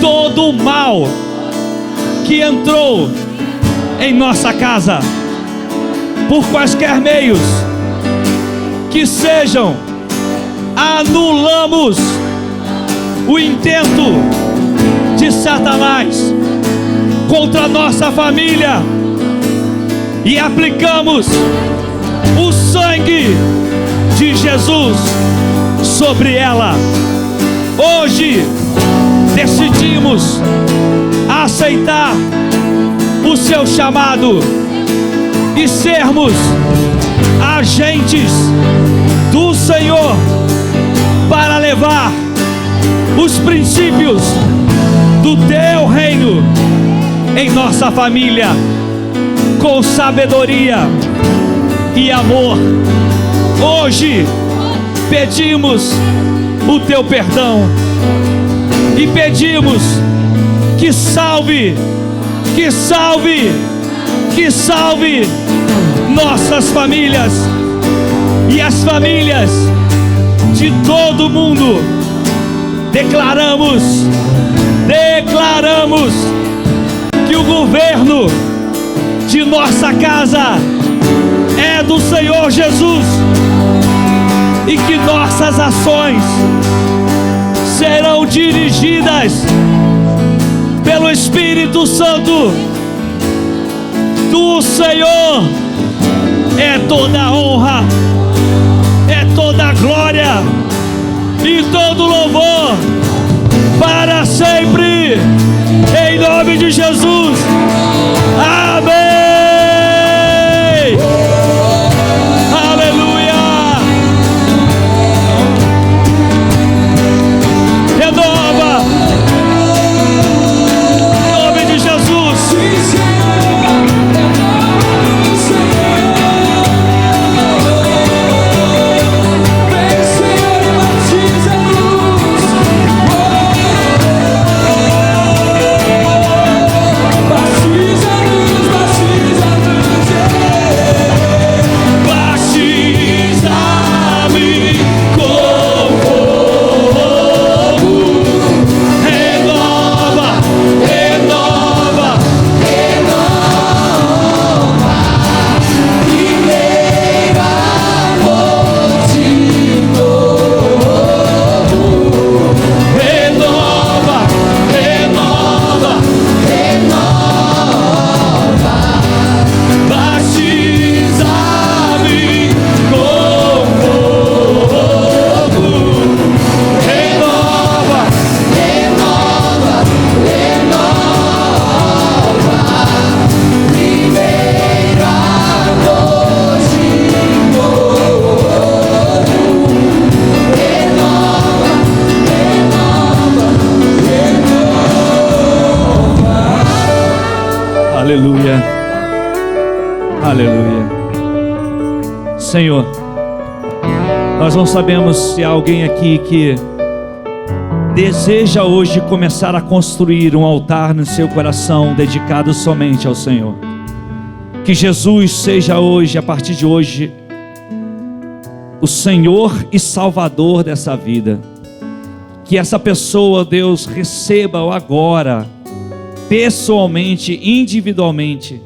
todo o mal que entrou em nossa casa, por quaisquer meios que sejam. Anulamos o intento de Satanás contra a nossa família e aplicamos o sangue de Jesus sobre ela. Hoje decidimos aceitar o Seu chamado e sermos agentes do Senhor para levar os princípios do Teu reino em nossa família, com sabedoria e amor. Hoje pedimos o Teu perdão e pedimos que salve nossas famílias e as famílias de todo mundo. Declaramos que o governo de nossa casa é do Senhor Jesus e que nossas ações serão dirigidas pelo Espírito Santo do Senhor. É toda a honra, é toda a glória e todo louvor para sempre, em nome de Jesus. Amém. Aleluia. Renova em nome de Jesus. Batiza-nos, Senhor, nós não sabemos se há alguém aqui que deseja hoje começar a construir um altar no seu coração dedicado somente ao Senhor. Que Jesus seja hoje, a partir de hoje, o Senhor e Salvador dessa vida. Que essa pessoa, Deus, receba agora, pessoalmente, individualmente,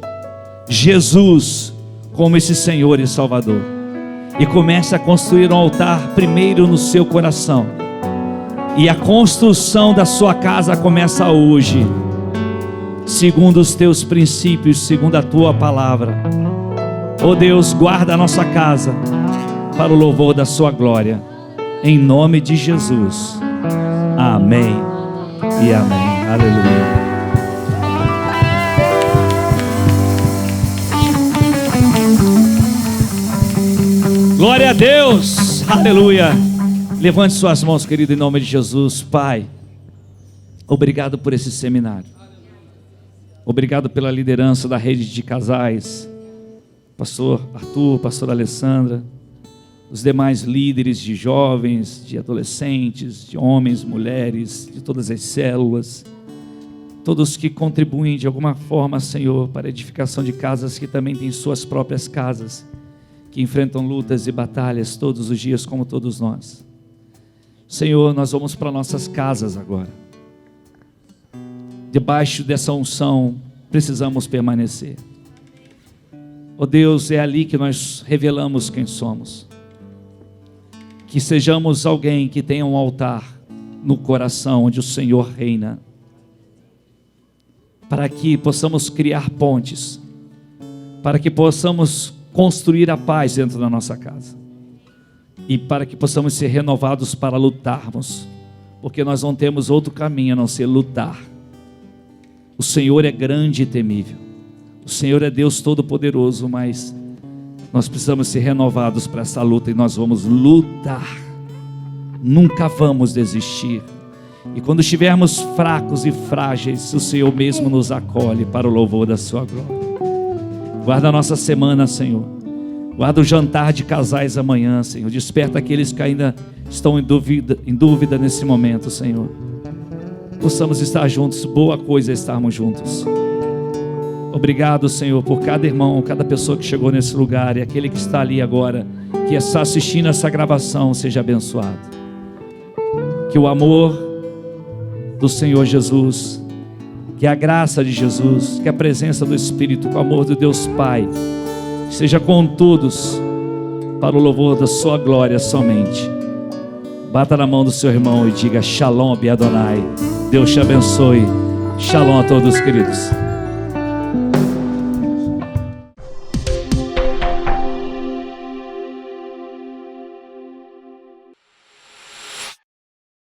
Jesus como esse Senhor e Salvador. E comece a construir um altar primeiro no seu coração. E a construção da sua casa começa hoje, segundo os teus princípios, segundo a tua palavra. Oh Deus, guarda a nossa casa para o louvor da sua glória, em nome de Jesus. Amém e amém. Aleluia. Glória a Deus, aleluia. Levante suas mãos, querido, em nome de Jesus. Pai, obrigado por esse seminário. Obrigado pela liderança da rede de casais, pastor Arthur, pastor Alessandra, os demais líderes de jovens, de adolescentes, de homens, mulheres, de todas as células, todos que contribuem de alguma forma, Senhor, para a edificação de casas que também têm suas próprias casas, que enfrentam lutas e batalhas todos os dias como todos nós. Senhor, nós vamos para nossas casas agora. Debaixo dessa unção precisamos permanecer. Oh Deus, é ali que nós revelamos quem somos. Que sejamos alguém que tenha um altar no coração onde o Senhor reina, para que possamos criar pontes, para que possamos construir a paz dentro da nossa casa, e para que possamos ser renovados para lutarmos, porque nós não temos outro caminho a não ser lutar. O Senhor é grande e temível, o Senhor é Deus Todo-Poderoso, mas nós precisamos ser renovados para essa luta, e nós vamos lutar, nunca vamos desistir. E quando estivermos fracos e frágeis, o Senhor mesmo nos acolhe para o louvor da sua glória. Guarda a nossa semana, Senhor. Guarda o jantar de casais amanhã, Senhor. Desperta aqueles que ainda estão em dúvida nesse momento, Senhor. Possamos estar juntos. Boa coisa é estarmos juntos. Obrigado, Senhor, por cada irmão, cada pessoa que chegou nesse lugar, e aquele que está ali agora, que está assistindo essa gravação, seja abençoado. Que o amor do Senhor Jesus, que a graça de Jesus, que a presença do Espírito, que o amor do Deus Pai seja com todos, para o louvor da sua glória somente. Bata na mão do seu irmão e diga: Shalom, Adonai. Deus te abençoe. Shalom a todos, queridos.